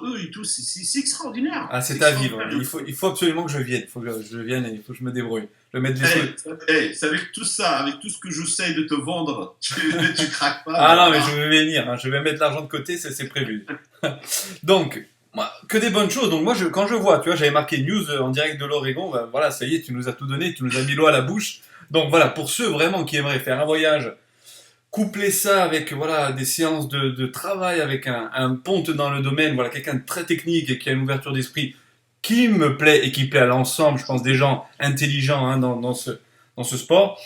eux et tout. C'est extraordinaire. Ah, c'est à vivre. Il faut absolument que je vienne. Il faut que je vienne et il faut que je me débrouille. Je vais mettre c'est avec tout ça, avec tout ce que j'essaye de te vendre, tu craques pas. Ah non, mais je vais venir. Je vais mettre l'argent de côté, c'est prévu. Donc, que des bonnes choses. Donc moi, quand je vois, tu vois, j'avais marqué news en direct de l'Oregon. Ben, voilà, ça y est, tu nous as tout donné, tu nous as mis l'eau à la bouche. Donc voilà, pour ceux vraiment qui aimeraient faire un voyage, coupler ça avec des séances de travail, avec un ponte dans le domaine, quelqu'un de très technique et qui a une ouverture d'esprit qui me plaît et qui plaît à l'ensemble, je pense, des gens intelligents dans ce sport.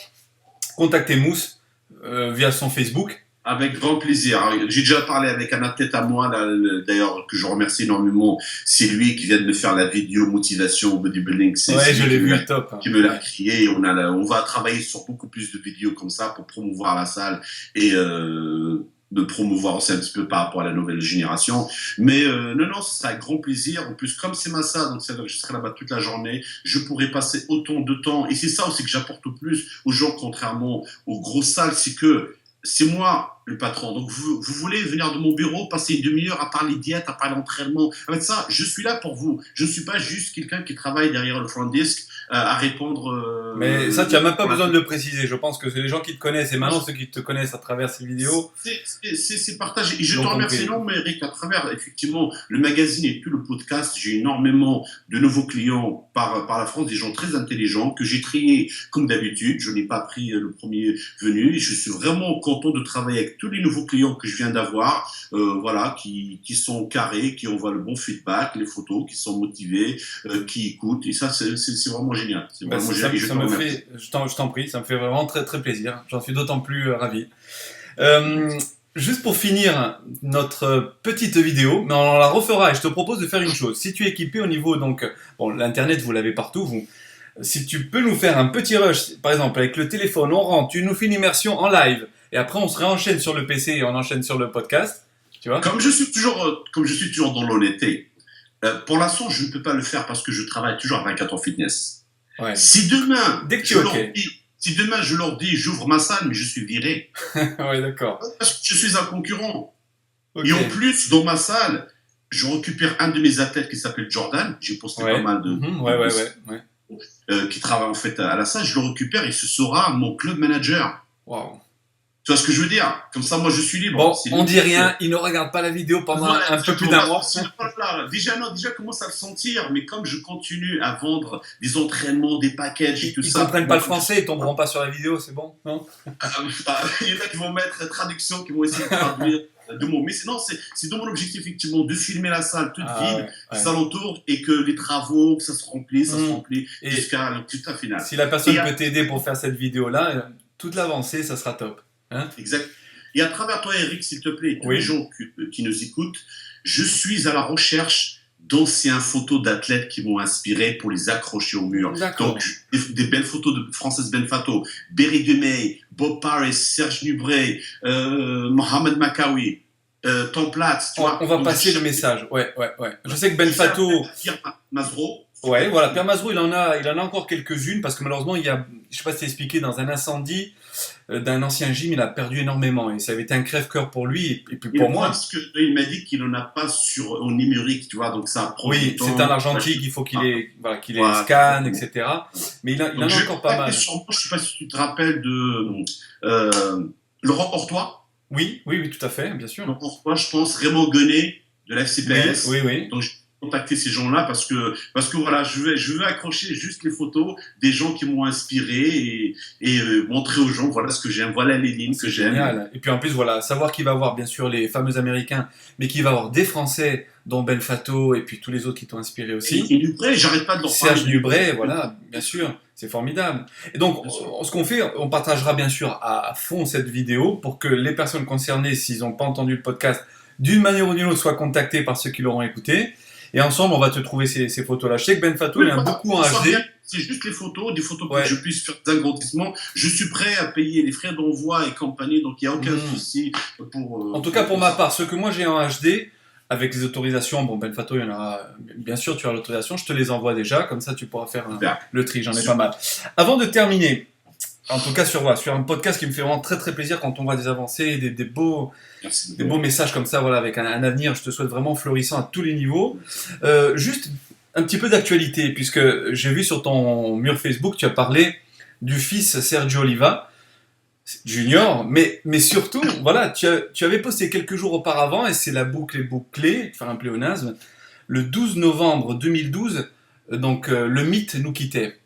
Contactez Mousse via son Facebook. Avec grand plaisir. J'ai déjà parlé avec un athlète à moi, d'ailleurs, que je remercie énormément. C'est lui qui vient de me faire la vidéo motivation bodybuilding. Je l'ai vu, top. Qui me l'a créé. On va travailler sur beaucoup plus de vidéos comme ça pour promouvoir la salle et de promouvoir aussi un petit peu par rapport à la nouvelle génération. Mais non, ce sera avec grand plaisir. En plus, comme c'est ma salle, donc je serai là-bas toute la journée, je pourrai passer autant de temps. Et c'est ça aussi que j'apporte au plus aux gens, contrairement aux grosses salles, c'est que c'est moi le patron. Donc, vous voulez venir de mon bureau, passer une demi-heure à parler diète, à parler entraînement. Avec ça, je suis là pour vous. Je ne suis pas juste quelqu'un qui travaille derrière le front desk à répondre. Mais ça, tu n'as même pas besoin de le préciser. Je pense que c'est les gens qui te connaissent et maintenant ceux qui te connaissent à travers ces vidéos. C'est partagé. Et je te Donc, remercie énormément, Eric, à travers effectivement le magazine et tout le podcast. J'ai énormément de nouveaux clients par la France, des gens très intelligents que j'ai triés comme d'habitude. Je n'ai pas pris le premier venu. Et je suis vraiment content de travailler avec tous les nouveaux clients que je viens d'avoir, voilà, qui sont carrés, qui envoient le bon feedback, les photos, qui sont motivés, qui écoutent. Et ça, c'est vraiment génial. C'est bah, vraiment ça, génial. Et ça me fait, je t'en prie, ça me fait vraiment très très plaisir. J'en suis d'autant plus ravi. Juste pour finir notre petite vidéo, mais on la refera et je te propose de faire une chose. Si tu es équipé au niveau, donc, bon, l'internet vous l'avez partout, vous. Si tu peux nous faire un petit rush, par exemple avec le téléphone, on rentre, tu nous fais une immersion en live et après on se réenchaîne sur le PC et on enchaîne sur le podcast, tu vois? Comme je suis toujours dans l'honnêteté, pour l'instant, je ne peux pas le faire parce que je travaille toujours à 24 heures fitness. Ouais. Si demain, Dès que tu es OK. si demain je leur dis, j'ouvre ma salle, mais je suis viré. Ouais, d'accord. Parce que je suis un concurrent. Okay. Et en plus, dans ma salle, je récupère un de mes athlètes qui s'appelle Jordan. J'ai posté pas mal de. Qui travaille en fait à la salle. Je le récupère et ce sera mon club manager. Waouh. Tu vois ce que je veux dire? Comme ça, moi, je suis libre. Bon, on dit rien, il ne regarde pas la vidéo pendant un peu plus d'un mois. Déjà, commence à le sentir, mais comme je continue à vendre des entraînements, des packages et tout ça. Ils comprennent pas le français, ils tomberont pas sur la vidéo, c'est bon, non? Il y en a qui vont mettre traduction, qui vont essayer de traduire de mots. Mais sinon, c'est dans mon objectif, effectivement, de filmer la salle toute vide, les alentours, et que les travaux, que ça se remplisse, jusqu'à la finale. Si la personne peut t'aider pour faire cette vidéo-là, toute l'avancée, ça sera top. Hein? Exact. Et à travers toi, Eric, s'il te plaît, tous les gens qui nous écoutent, je suis à la recherche d'anciens photos d'athlètes qui m'ont inspiré pour les accrocher au mur. Donc, des belles photos de Frances Benfato, Berry Demey, Bob Paris, Serge Nubret, Mohamed Makawi, Tom Platz. On va passer le message. Ouais. Je sais que Benfato. Pierre Masro. Ouais, voilà. Pierre Masro, il en a encore quelques-unes parce que malheureusement, je sais pas si c'est expliqué, dans un incendie d'un ancien gym, il a perdu énormément et ça avait été un crève-cœur pour lui et puis pour moi. Parce qu'il m'a dit qu'il n'en a pas en numérique, tu vois, donc ça prend oui, c'est un argentique, il faut qu'il les scanne, etc. Mais il en a encore pas mal. Je ne sais pas si tu te rappelles de Laurent Ortois. Oui, tout à fait, bien sûr. Laurent Ortois, je pense, Raymond Guenet de la FCPS. Oui. Donc, contacter ces gens-là parce que voilà, je veux accrocher juste les photos des gens qui m'ont inspiré et montrer aux gens voilà ce que j'aime, voilà les lignes que j'aime. Génial. Et puis en plus voilà, savoir qu'il va y avoir bien sûr les fameux Américains, mais qu'il va y avoir des Français dont Benfato et puis tous les autres qui t'ont inspiré aussi. Et Nubret, j'arrête pas de leur parler. Serge Nubret, voilà, bien sûr, c'est formidable. Et donc ce qu'on fait, on partagera bien sûr à fond cette vidéo pour que les personnes concernées, s'ils n'ont pas entendu le podcast, d'une manière ou d'une autre, soient contactées par ceux qui l'auront écouté. Et ensemble, on va te trouver ces photos-là. Je sais que Benfato, il y en a beaucoup en HD. C'est juste les photos, des photos pour que je puisse faire des agrandissements. Je suis prêt à payer les frais d'envoi et compagnie, donc il n'y a aucun souci pour... en tout cas, pour ma part, ce que moi j'ai en HD, avec les autorisations, bon, Benfato, il y en aura... Bien sûr, tu as l'autorisation, je te les envoie déjà, comme ça tu pourras faire le tri, j'en ai pas mal. Avant de terminer, en tout cas sur un podcast qui me fait vraiment très très plaisir quand on voit des avancées, des beaux messages comme ça, voilà, avec un avenir, je te souhaite vraiment florissant à tous les niveaux. Juste un petit peu d'actualité, puisque j'ai vu sur ton mur Facebook, tu as parlé du fils Sergio Oliva, Junior, mais surtout, voilà, tu avais posté quelques jours auparavant, et c'est la boucle est bouclée, faire un pléonasme, le 12 novembre 2012, donc le mythe nous quittait.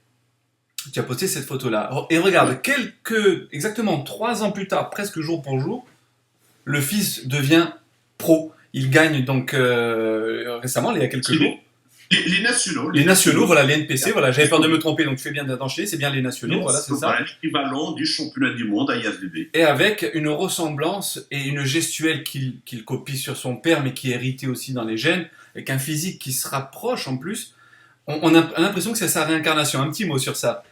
Tu as posté cette photo-là. Et regarde, exactement 3 ans plus tard, presque jour pour jour, le fils devient pro. Il gagne donc récemment, il y a quelques jours. Les nationaux. Les nationaux, voilà, les NPC, voilà. J'avais peur de me tromper, donc tu fais bien d'enchaîner, c'est bien les nationaux, voilà, c'est ça. L'équivalent du championnat du monde à IFBB. Et avec une ressemblance et une gestuelle qu'il copie sur son père, mais qui est hérité aussi dans les gènes, avec un physique qui se rapproche en plus. On a l'impression que c'est sa réincarnation. Un petit mot sur ça.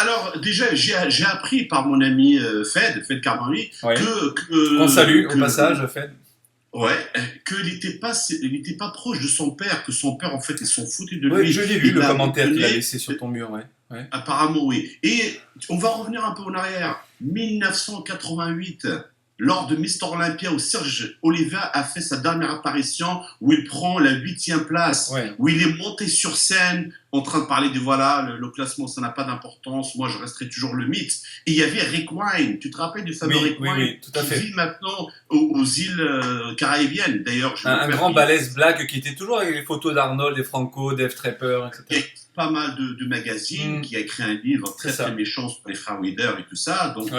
Alors, déjà, j'ai appris par mon ami Fed Carboni, qu'on salue au passage, Fed. Ouais, qu'il n'était pas proche de son père, que son père, en fait, ils s'en foutaient de lui. Oui, je l'ai lu, le commentaire qu'il a laissé sur ton mur, ouais. Ouais. Apparemment, oui. Et on va revenir un peu en arrière. 1988, lors de Mister Olympia, où Serge Oliva a fait sa dernière apparition, où il prend la 8e place, Ouais. où il est monté sur scène en train de parler de voilà, le classement, ça n'a pas d'importance, moi je resterai toujours le mythe. Et il y avait Rick Wine, tu te rappelles du fameux Rick Wine, oui, tout à fait. qui vit maintenant aux îles caribéennes. D'ailleurs, Un grand balèze black qui était toujours avec les photos d'Arnold, des Franco, Def Trapper, etc. Et pas mal de magazines, qui a écrit un livre très méchant sur les frères Wider et tout ça. Donc,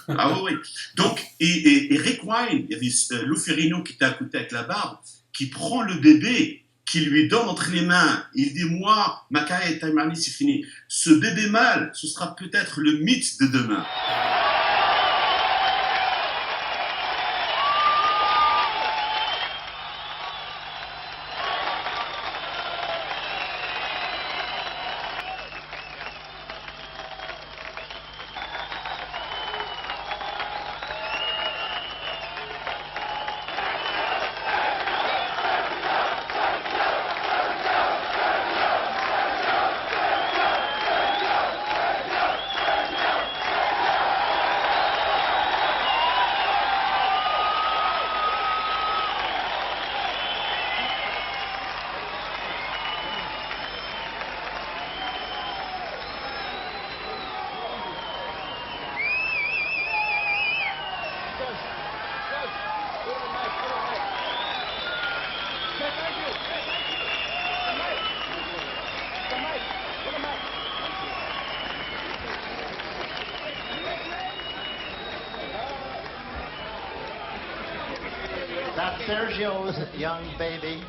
ah oui. Donc, et Rick Wine, il y avait Lou Ferrigno qui était à côté avec la barbe, qui prend le bébé, qui lui donne entre les mains. Il dit, moi, ma carrière Time Army, c'est fini. Ce bébé mâle, ce sera peut-être le mythe de demain. That's Sergio's young baby.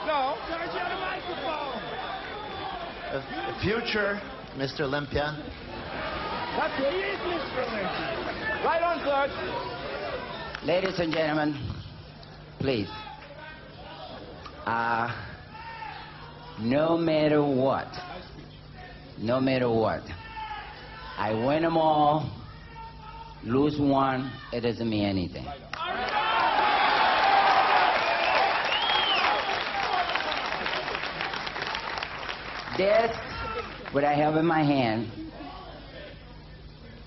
No, Sergio, the microphone. The future Mr. Olympia. That's what he is, Mr. Olympia. Right on, Clark. Ladies and gentlemen, please. No matter what, I win them all, lose one, it doesn't mean anything. This, what I have in my hand,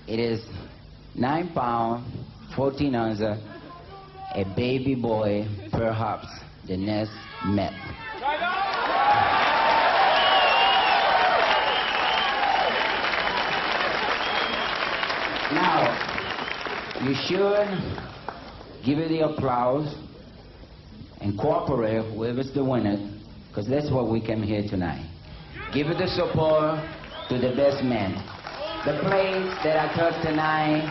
it is 9 pounds, 14 ounces, a baby boy, perhaps the next Met. Now, you should give it the applause and cooperate with us, the winners, because that's what we came here tonight. Give it the support to the best man. The place that I took tonight,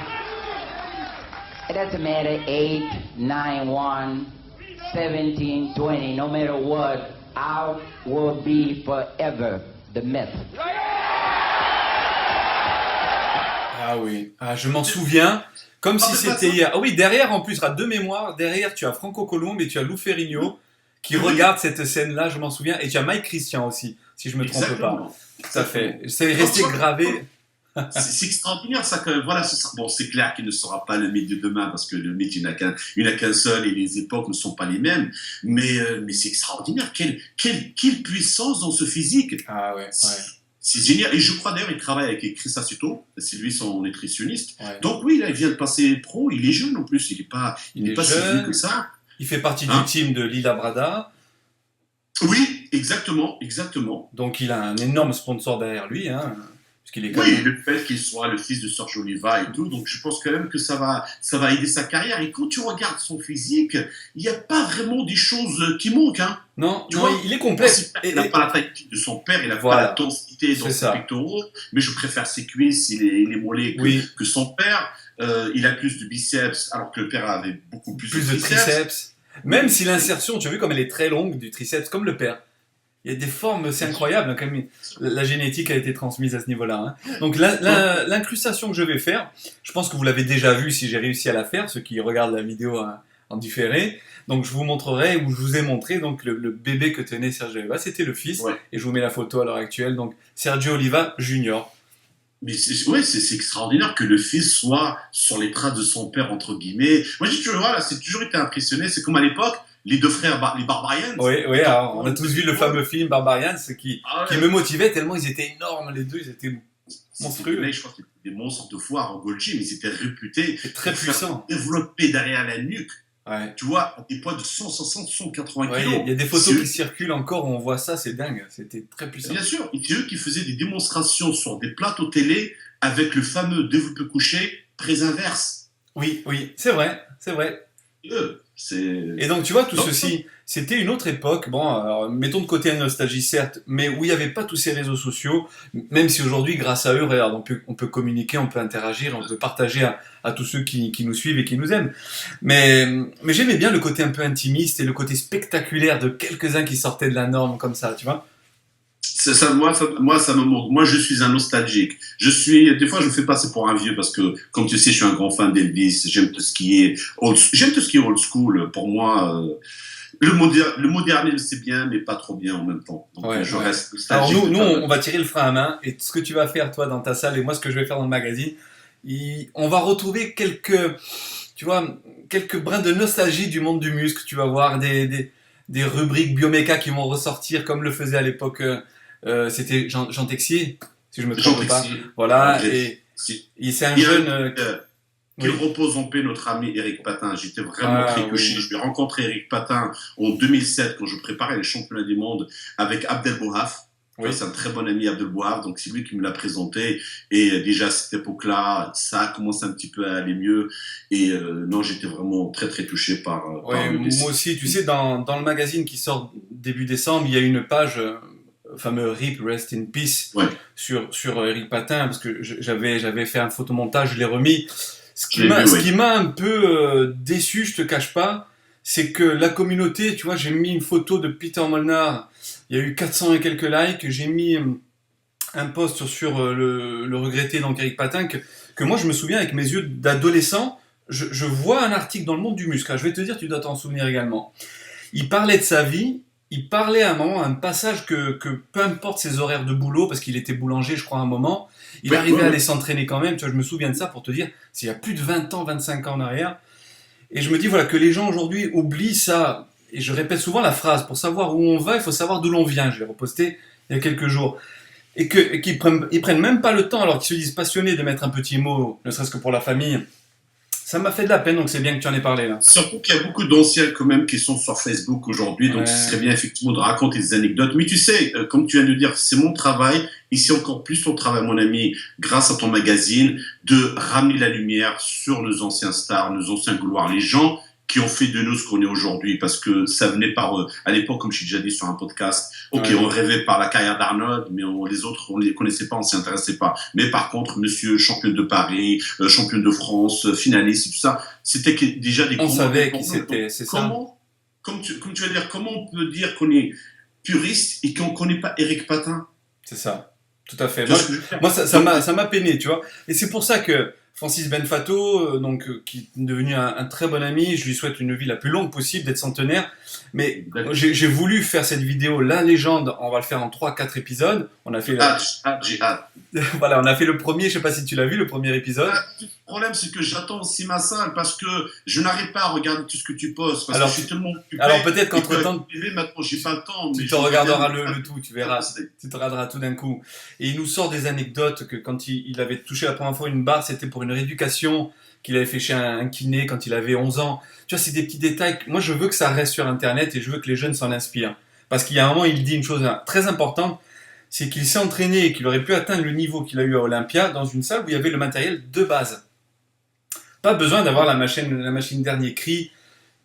it doesn't matter 8, 9, 1, 17, 20, no matter what, I will be forever the myth. Ah oui, je m'en souviens, comme si c'était hier. Ah oui, derrière, en plus, de mémoire, derrière, tu as Franco Colombe et tu as Lou Ferrigno qui regardent cette scène-là, je m'en souviens, et tu as Mike Christian aussi, si je me trompe pas. Ça fait, c'est resté gravé. C'est extraordinaire ça que voilà, bon, c'est clair qu'il ne sera pas le mythe de demain parce que le mythe il n'a qu'un seul et les époques ne sont pas les mêmes, mais c'est extraordinaire, quelle puissance dans ce physique. Ah ouais. C'est génial, et je crois d'ailleurs il travaille avec Chris Aceto, c'est lui son nutritionniste. Donc oui, là il vient de passer pro, il est jeune en plus, il n'est pas si vieux que ça. Il fait partie du team de Lila Brada. Oui, exactement. Donc il a un énorme sponsor derrière lui, puisqu'il est le fait qu'il soit le fils de Serge Oliva et tout, donc je pense quand même que ça va aider sa carrière. Et quand tu regardes son physique, il n'y a pas vraiment des choses qui manquent. Non, il est complet. Il n'a pas la taille de son père, il n'a pas la densité dans ses pectoraux, mais je préfère ses cuisses et les mollets que son père. Il a plus de biceps, alors que le père avait beaucoup plus de triceps. Même si l'insertion, tu as vu comme elle est très longue du triceps, comme le père. Il y a des formes, c'est incroyable, quand même. La génétique a été transmise à ce niveau-là. Donc l'incrustation que je vais faire, je pense que vous l'avez déjà vu si j'ai réussi à la faire, ceux qui regardent la vidéo en différé. Donc je vous montrerai, ou je vous ai montré donc le bébé que tenait Sergio Oliva, c'était le fils, et je vous mets la photo à l'heure actuelle. Donc Sergio Oliva Junior. Mais c'est extraordinaire que le fils soit sur les traces de son père, entre guillemets. Moi, j'ai toujours été impressionné. C'est comme à l'époque, les deux frères, les Barbarians. Oui, oui, alors, on a tous vu le fameux film Barbarians Ah qui ouais. me motivait tellement ils étaient énormes, les deux, ils étaient monstrueux. Des mecs, je crois qu'ils étaient des monstres de foire en Gold Gym, ils étaient réputés et très pour faire puissants. développer derrière la nuque, Ouais. tu vois, à des poids de 160, 180 Ouais, kilos. il y a des photos C'est qui circulent encore où on voit ça, c'est dingue, c'était très puissant. Bien sûr, et c'est eux qui faisaient des démonstrations sur des plateaux télé avec le fameux développé couché, près inverse. Oui, oui, c'est vrai, c'est vrai. C'est. Et donc, tu vois, tout Donc, ceci, c'était une autre époque, bon, alors, mettons de côté la nostalgie, certes, mais où il n'y avait pas tous ces réseaux sociaux, même si aujourd'hui, grâce à eux, regarde, on peut communiquer, on peut interagir, on peut partager à tous ceux qui nous suivent et qui nous aiment. Mais j'aimais bien le côté un peu intimiste et le côté spectaculaire de quelques-uns qui sortaient de la norme comme ça, tu vois. Moi, ça me manque. Moi, je suis un nostalgique. Des fois, je me fais passer pour un vieux parce que, comme tu sais, je suis un grand fan d'Elvis. J'aime tout ce qui est old school. Pour moi, le moderne, c'est bien, mais pas trop bien en même temps. Donc, Ouais, je ouais. reste Alors nostalgique. nous, on va tirer le frein à main, et ce que tu vas faire, toi, dans ta salle, et moi, ce que je vais faire dans le magazine, on va retrouver tu vois, quelques brins de nostalgie du monde du muscle. Tu vas voir des rubriques bioméca qui vont ressortir, comme le faisait à l'époque, c'était Jean Texier, si je me Jean trompe pas. Texier. Voilà, Ouais, et c'est un Il y a jeune... qu'il oui. repose en paix, notre ami Eric Patin. J'étais vraiment très touché. oui. Je vais rencontrer Eric Patin en 2007 quand je préparais les championnats du monde avec Abdel Bouhaf. Oui. C'est un très bon ami, Abdel Bouhaf, donc c'est lui qui me l'a présenté. Et déjà à cette époque-là, ça a commencé un petit peu à aller mieux. Et non, j'étais vraiment très très touché par Ouais, le décès. moi aussi, tu sais, dans le magazine qui sort début décembre, il y a une page, fameux RIP, Rest in Peace, Ouais. sur Eric Patin, parce que j'avais fait un photomontage, je l'ai remis. Ce Je l'ai vu, ce oui. qui m'a un peu déçu, je te cache pas, c'est que la communauté, tu vois, j'ai mis une photo de Peter Molnar, il y a eu 400 et quelques likes, j'ai mis un post sur le regretté donc Eric Patin, que moi je me souviens avec mes yeux d'adolescent, je vois un article dans le monde du muscle, je vais te dire, tu dois t'en souvenir également. Il parlait de sa vie, il parlait à un moment, un passage que peu importe ses horaires de boulot, parce qu'il était boulanger, je crois, à un moment, il arrivait à aller s'entraîner quand même, tu vois, je me souviens de ça pour te dire, c'est il y a plus de 20 ans, 25 ans en arrière, et je me dis, voilà, que les gens aujourd'hui oublient ça, et je répète souvent la phrase, pour savoir où on va, il faut savoir d'où l'on vient, je l'ai reposté il y a quelques jours, et qu'ils prennent même pas le temps, alors qu'ils se disent passionnés de mettre un petit mot, ne serait-ce que pour la famille. Ça m'a fait de la peine, donc c'est bien que tu en aies parlé là. Surtout qu'il y a beaucoup d'anciens quand même qui sont sur Facebook aujourd'hui, donc Ouais. ce serait bien effectivement de raconter des anecdotes. Mais tu sais, comme tu viens de dire, c'est mon travail, ici encore plus ton travail, mon ami, grâce à ton magazine, de ramener la lumière sur nos anciens stars, nos anciens gloires, les gens qui ont fait de nous ce qu'on est aujourd'hui, parce que ça venait par eux. À l'époque, comme je t'ai déjà dit sur un podcast, ok, Ouais. on rêvait par la carrière d'Arnold, mais les autres, on les connaissait pas, on s'y intéressait pas. Mais par contre, monsieur champion de Paris, champion de France, finaliste et tout ça, c'était déjà des On savait pour qui nous. c'était, c'est ça. Comme tu vas dire, comment on peut dire qu'on est puriste et qu'on connaît pas Eric Patin? C'est ça, tout à fait. Tu vois ce que je veux dire? Moi, ça m'a peiné, tu vois. Et c'est pour ça que Francis Benfato, qui est devenu un très bon ami, je lui souhaite une vie la plus longue possible, d'être centenaire. Mais D'accord. j'ai voulu faire cette vidéo, La Légende, on va le faire en 3-4 épisodes. On a fait, J'ai hâte. voilà, on a fait le premier, je sais pas si tu l'as vu, le premier épisode. Le problème, c'est que j'attends aussi ma salle parce que je n'arrive pas à regarder tout ce que tu postes. Parce Alors, que je suis tellement occupé. alors peut-être Et qu'entre-temps, que TV, maintenant, j'ai pas le temps. mais tu je te regarderas regarde. le tout, tu verras. Tu te regarderas tout d'un coup. Et il nous sort des anecdotes que quand il avait touché la première fois une barre, c'était pour une rééducation qu'il avait fait chez un kiné quand il avait 11 ans. Tu vois, c'est des petits détails. Moi, je veux que ça reste sur Internet et je veux que les jeunes s'en inspirent. Parce qu'il y a un moment, il dit une chose très importante, c'est qu'il s'est entraîné et qu'il aurait pu atteindre le niveau qu'il a eu à Olympia dans une salle où il y avait le matériel de base. Pas besoin d'avoir la machine dernier cri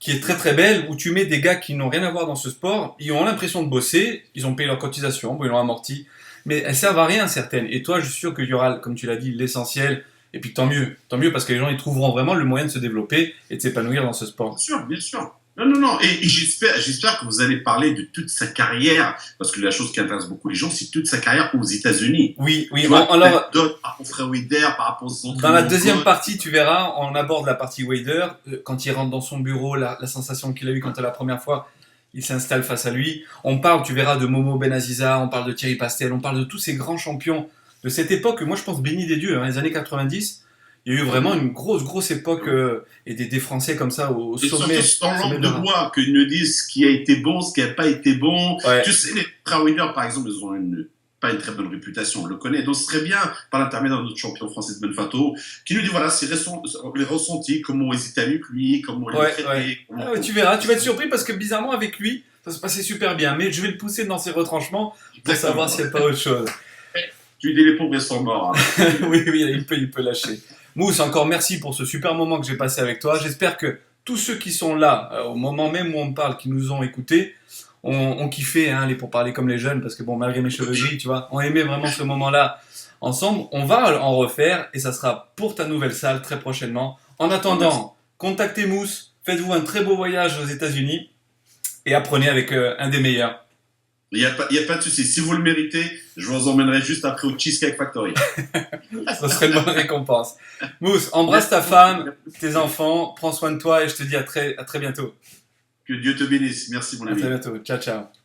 qui est très très belle, où tu mets des gars qui n'ont rien à voir dans ce sport, ils ont l'impression de bosser, ils ont payé leur cotisation, bon, ils l'ont amorti, mais elles servent à rien certaines. Et toi, je suis sûr qu'il y aura, comme tu l'as dit, l'essentiel, et puis tant mieux parce que les gens ils trouveront vraiment le moyen de se développer et de s'épanouir dans ce sport. Bien sûr. Non. Et j'espère que vous allez parler de toute sa carrière, parce que la chose qui intéresse beaucoup les gens, c'est toute sa carrière aux États-Unis. Oui. Tu vois, Alors, par rapport au frère Wider, par rapport aux entraînements. dans la deuxième partie, tu verras, on aborde la partie Wader, quand il rentre dans son bureau, la sensation qu'il a eue quand la première fois, il s'installe face à lui. On parle, tu verras, de Momo Benaziza, on parle de Thierry Pastel, on parle de tous ces grands champions de cette époque, moi je pense béni des dieux, les années 90, Il y a eu vraiment une grosse époque et des Français comme ça au Et sommet. surtout dans sommet l'angle de de l'art. bois, qu'ils nous disent ce qui a été bon, ce qui n'a pas été bon. Ouais. Tu sais, les Trawiners, par exemple, ils ont pas une très bonne réputation, on le connaît. Donc, ce serait bien, par l'intermédiaire de notre champion français de Benfato, qui nous dit, voilà, les ressentis, comment ils étaient avec lui, comment ils l'ont traité. Ouais. Comment... Ah ouais, tu verras, tu vas être surpris parce que bizarrement avec lui, ça se passait super bien. Mais je vais le pousser dans ses retranchements pour savoir s'il n'y a pas autre chose. Tu dis, les pauvres, ils sont morts. Hein. Oui, il peut lâcher. Mousse, encore merci pour ce super moment que j'ai passé avec toi. J'espère que tous ceux qui sont là, au moment même où on parle, qui nous ont écoutés, ont kiffé hein, les pourparlers comme les jeunes, parce que bon, malgré mes cheveux gris, tu vois, on aimait vraiment ce moment-là ensemble. On va en refaire et ça sera pour ta nouvelle salle très prochainement. En attendant, contactez Mousse, faites-vous un très beau voyage aux États-Unis et apprenez avec un des meilleurs. Il n'y a pas de souci. Si vous le méritez, je vous emmènerai juste après au Cheesecake Factory. Ce serait une bonne récompense. Mousse, embrasse ta femme, tes enfants, prends soin de toi et je te dis à très bientôt. Que Dieu te bénisse. Merci, mon À ami. très bientôt. Ciao, ciao.